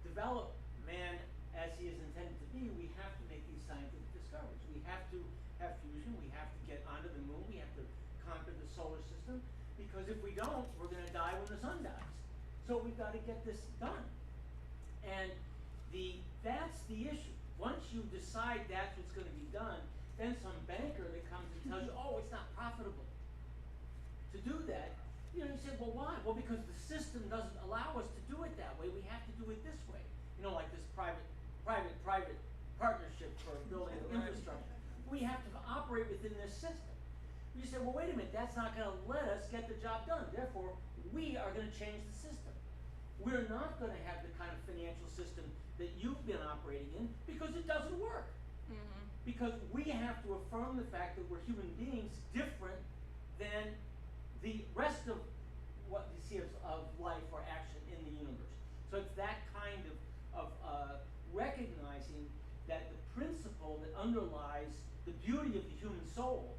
develop man as he is intended to be, we have to make these scientific discoveries. We have to have fusion. We have to get onto the moon. We have to conquer the solar system. Because if we don't, we're going to die when the sun dies. So we've got to get this done. And that's the issue. Once you decide that's what's going to be done, then some banker that comes and tells you, oh, it's not profitable to do that. You know, you say, well, why? Well, because the system doesn't allow us to do it that way. We have to do it this way. You know, like this private partnership for building infrastructure. We have to operate within this system. You say, well, wait a minute, that's not going to let us get the job done. Therefore, we are going to change the system. We're not going to have the kind of financial system that you've been operating in, because it doesn't work. Mm-hmm. Because we have to affirm the fact that we're human beings different than the rest of what you see of life or action in the universe. So it's that kind of recognizing that the principle that underlies the beauty of the human soul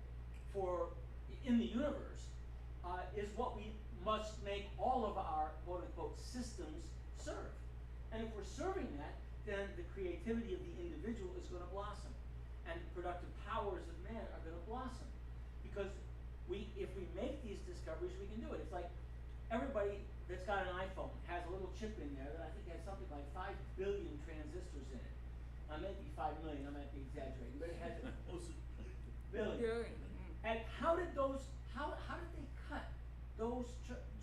in the universe is what we must make all of our quote-unquote systems serve. And if we're serving that, then the creativity of the individual is going to blossom, and the productive powers of man are going to blossom. Because if we make these discoveries, we can do it. It's like everybody that's got an iPhone has a little chip in there that I think has something like 5 billion transistors in it. Maybe 5 million, I might be exaggerating, but it has a billion. And how did they cut those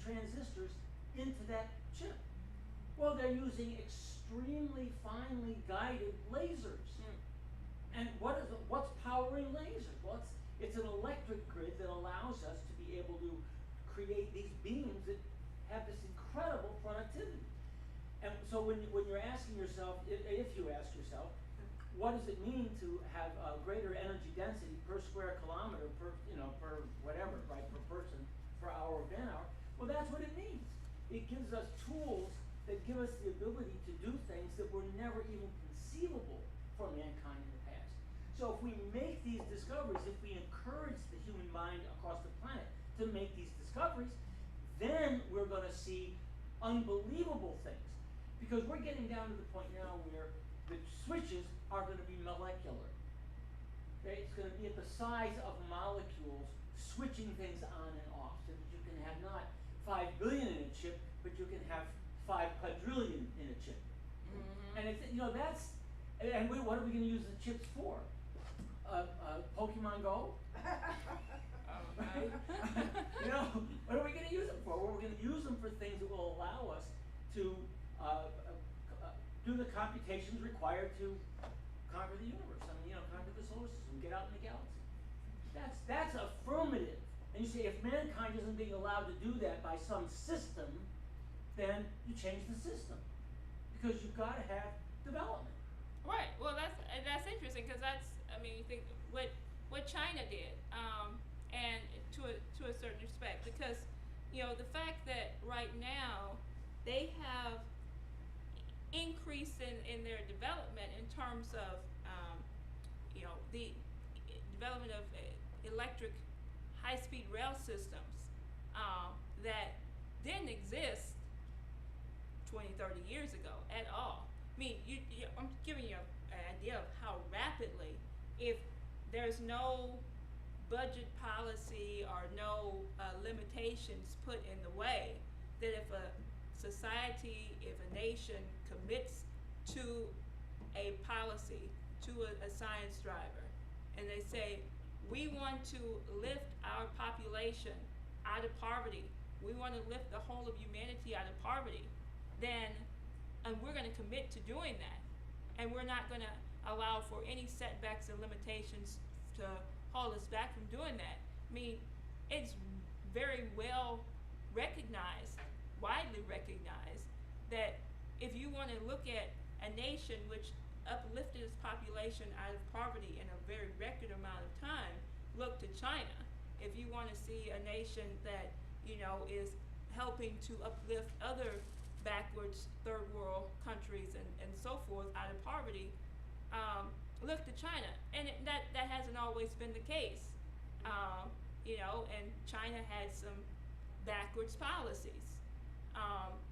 transistors into that chip? Well, they're using extremely finely guided lasers. And what's powering lasers? Well, it's an electric grid that allows us to be able to create these beams that have this incredible productivity. And so when you're asking yourself, if you ask yourself, what does it mean to have a greater energy density per square kilometer, per whatever, right, per person, per hour of man hour? Well, that's what it means. It gives us tools that give us the ability to do things that were never even conceivable for mankind in the past. So if we make these discoveries, if we encourage the human mind across the planet to make these discoveries, then we're going to see unbelievable things. Because we're getting down to the point now where the switches are going to be molecular. Okay? It's going to be at the size of molecules, switching things on and off, so that you can have not 5 billion in a chip, but you can have 5 quadrillion in a chip. Mm-hmm. And it's, what are we going to use the chips for? Pokemon Go? What are we going to use them for? Well, we're going to use them for things that will allow us to do the computations required to conquer the universe. Conquer the solar system, get out in the galaxy. That's affirmative. And you say, if mankind isn't being allowed to do that by some system, then you change the system, because you've got to have development. Right. Well, that's interesting, because you think what China did, and to a certain respect, because the fact that right now they have increase in their development in terms of the development of electric high-speed rail systems that didn't exist 20, 30 years ago at all. I'm giving you an idea of how rapidly, if there's no budget policy or no limitations put in the way, that if a society, if a nation commits to a policy, to a science driver, and they say, we want to lift our population out of poverty, we want to lift the whole of humanity out of poverty, then, and we're going to commit to doing that, and we're not going to allow for any setbacks and limitations to hold us back from doing that. I mean, it's very well recognized, widely recognized, that if you want to look at a nation which uplifted its population out of poverty in a very record amount of time, look to China. If you want to see a nation that, you know, is helping to uplift other backwards third world countries and so forth out of poverty, look to China. And that hasn't always been the case. You know, and China had some backwards policies.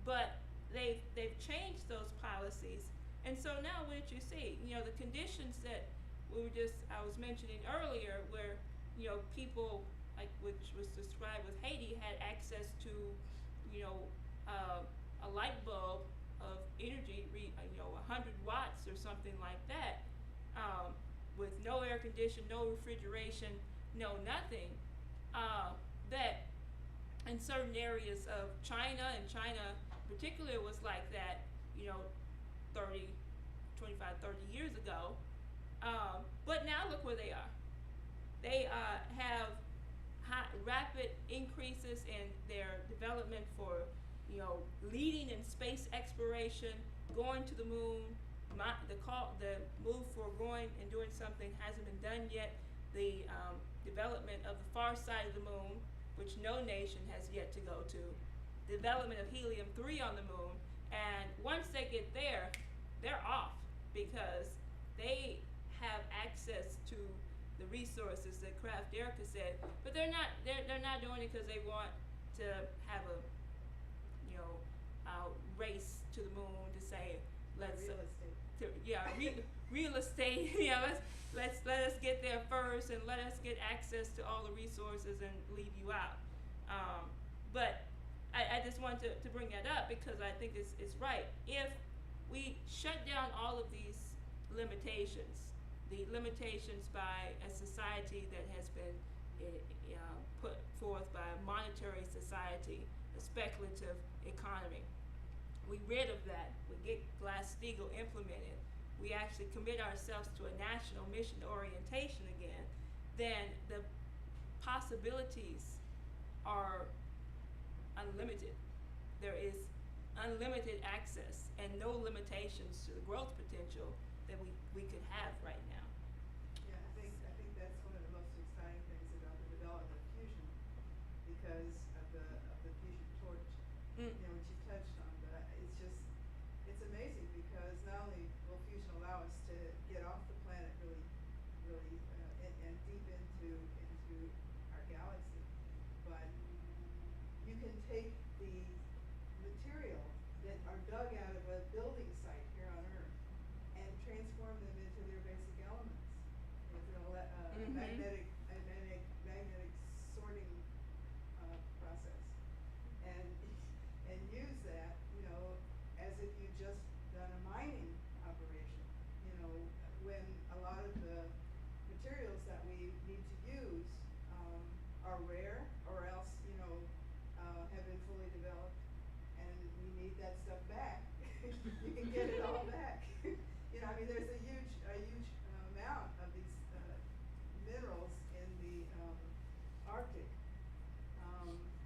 But they've changed those policies. And so now what you see, you know, the conditions that I was mentioning earlier, where, you know, people, like which was described with Haiti, had access to, you know, a light bulb of energy, you know, 100 watts or something like that, with no air conditioning, no refrigeration, no nothing, that in certain areas of China, and China particularly was like that, you know, 25, 30 years ago. But now look where they are. They have rapid increases in their development for, you know, leading in space exploration, going to the moon. The move for going and doing something hasn't been done yet. The development of the far side of the moon, which no nation has yet to go to. Development of helium-3 on the moon. And once they get there, they're off, because they have access to the resources that Kraft Erica said, but they're not doing it because they want to have a, you know, race to the moon to say, let's real estate. Real estate. Yeah, let us get there first, and let us get access to all the resources and leave you out. But I just wanted to bring that up because I think it's right. If we shut down all of these limitations, the limitations by a society that has been put forth by a monetary society, a speculative economy, we rid of that, we get Glass-Steagall implemented, we actually commit ourselves to a national mission orientation again, then the possibilities are unlimited. There is unlimited access and no limitations to the growth potential that we could have right now. Yeah, I think that's one of the most exciting things about the development of fusion, because of the fusion torch, you know, which you touched on. But it's amazing, because not only will fusion allow us to get off the planet really, and deep into our galaxy, but you can take the material that are dug out of a building site here on Earth and transform them into their basic elements with an magnetic sorting process, and use that, you know, as if you just done a mining operation. You know, when a lot of the materials that we need to use are rare, or else, you know, have been fully developed, and we need that stuff back. You can get it all back. You know, I mean, there's a huge amount of these minerals in the Arctic.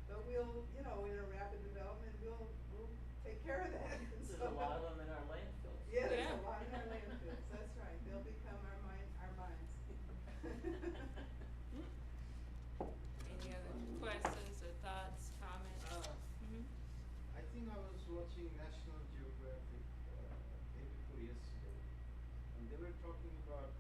But we'll, you know, in a rapid development, we'll take care of that. There's a lot of them in our landfills. Yeah, there's a lot in our landfills. That's right. They'll become our mines. Any other questions or thoughts, comments? I think I was watching National Geographic day before yesterday, and they were talking about,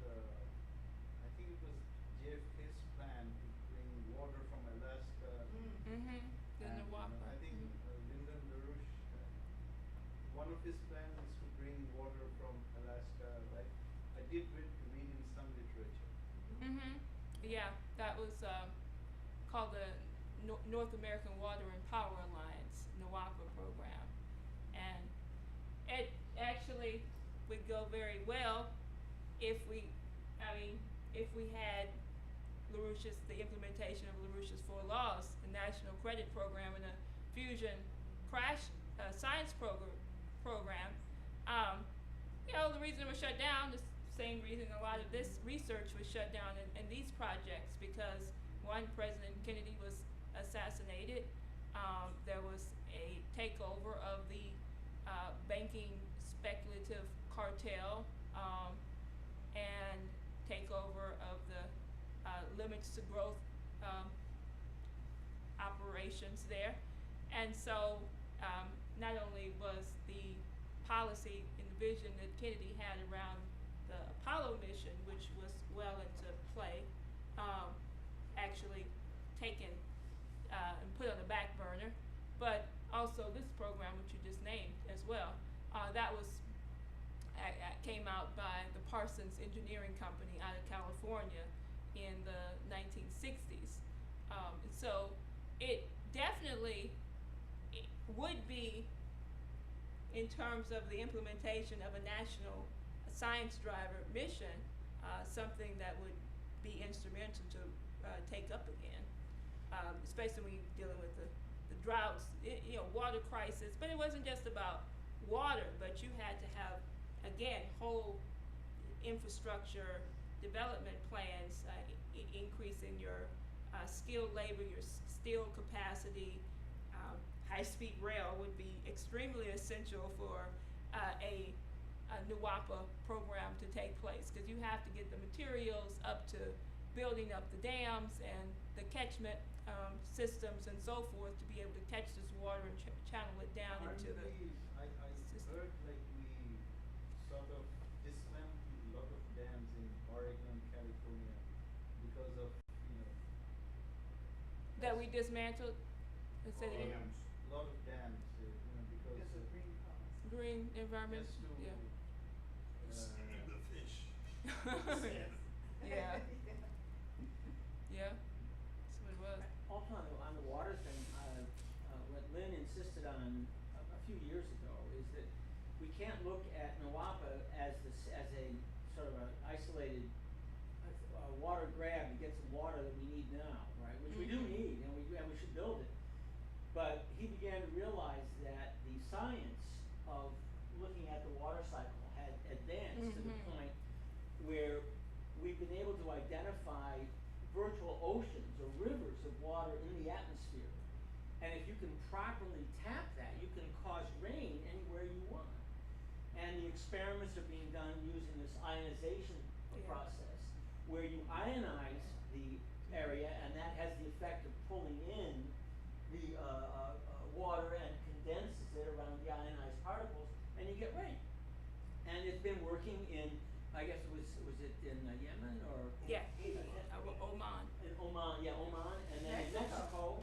I think it was JFK's plan to bring water from Alaska. Then the walk. I think Lyndon, LaRouche, one of his plans is to bring water from Alaska, right? I did read in some literature. Yeah, that was called the North American Water and Power Alliance, NWAPA program. And it actually would go very well if we had LaRouche's, the implementation of LaRouche's 4 laws, the National Credit Program, and a fusion crash science program. The reason it was shut down is the same reason a lot of this research was shut down in these projects, because one, President Kennedy was assassinated. There was a takeover of the banking speculative cartel, and takeover of the limits to growth operations there. And so not only was the policy and vision that Kennedy had around the Apollo mission, which was well into play, actually taken and put on the back burner, but also this program, which you just named as well, that was came out by the Parsons Engineering Company out of California in the 1960s. And so it definitely would be, in terms of the implementation of a national science driver mission, something that would be instrumental to take up again, especially when you're dealing with the droughts, water crisis. But it wasn't just about water, but you had to have, again, whole infrastructure development plans, increasing your skilled labor, your steel capacity. High-speed rail would be extremely essential for a NWAPA program to take place, because you have to get the materials up to building up the dams and the catchment systems and so forth to be able to catch this water and channel it down into the I system. heard like we sort of dismantled a lot of dams in Oregon, California because of, That we dismantled, let's say the a lot of dams, because Because of green policy. green environment, just to yeah. The fish. Yeah. Yeah, that's what it was. Also on the water thing, what Lynn insisted on a few years ago is that we can't look at NWAPA as a sort of an isolated water grab to get some water that we need now, right? Which we do need, and we should build it. But he began to realize that the science of looking at the water cycle had advanced to the point where we've been able to identify virtual oceans or rivers of water in the atmosphere. And if you can properly tap that, you can cause rain anywhere you want. And the experiments are being done using this ionization process, where you ionize the area, and that has the effect of pulling in the water and condenses it around the ionized particles, and you get rain. And it's been working in, I guess was it in Yemen or? Yeah, Oman. In Oman, and then in Mexico,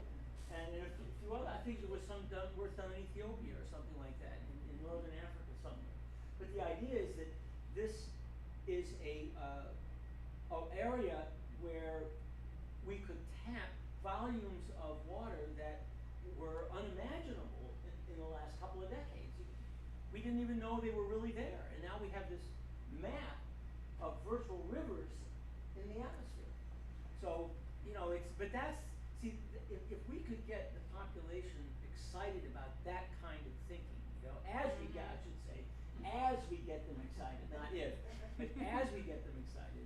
and in a few other, I think there was some work done in Ethiopia or something like that, in northern Africa somewhere. But the idea is that this is a area where we could tap volumes of water that were unimaginable in the last couple of decades. We didn't even know they were really there, and now we have this map of virtual rivers in the atmosphere. So, if we could get the population excited about that kind of thinking, as we get them excited, not if, but as we get them excited,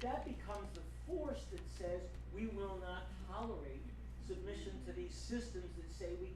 that becomes the force that says we will not tolerate submission to these systems that say we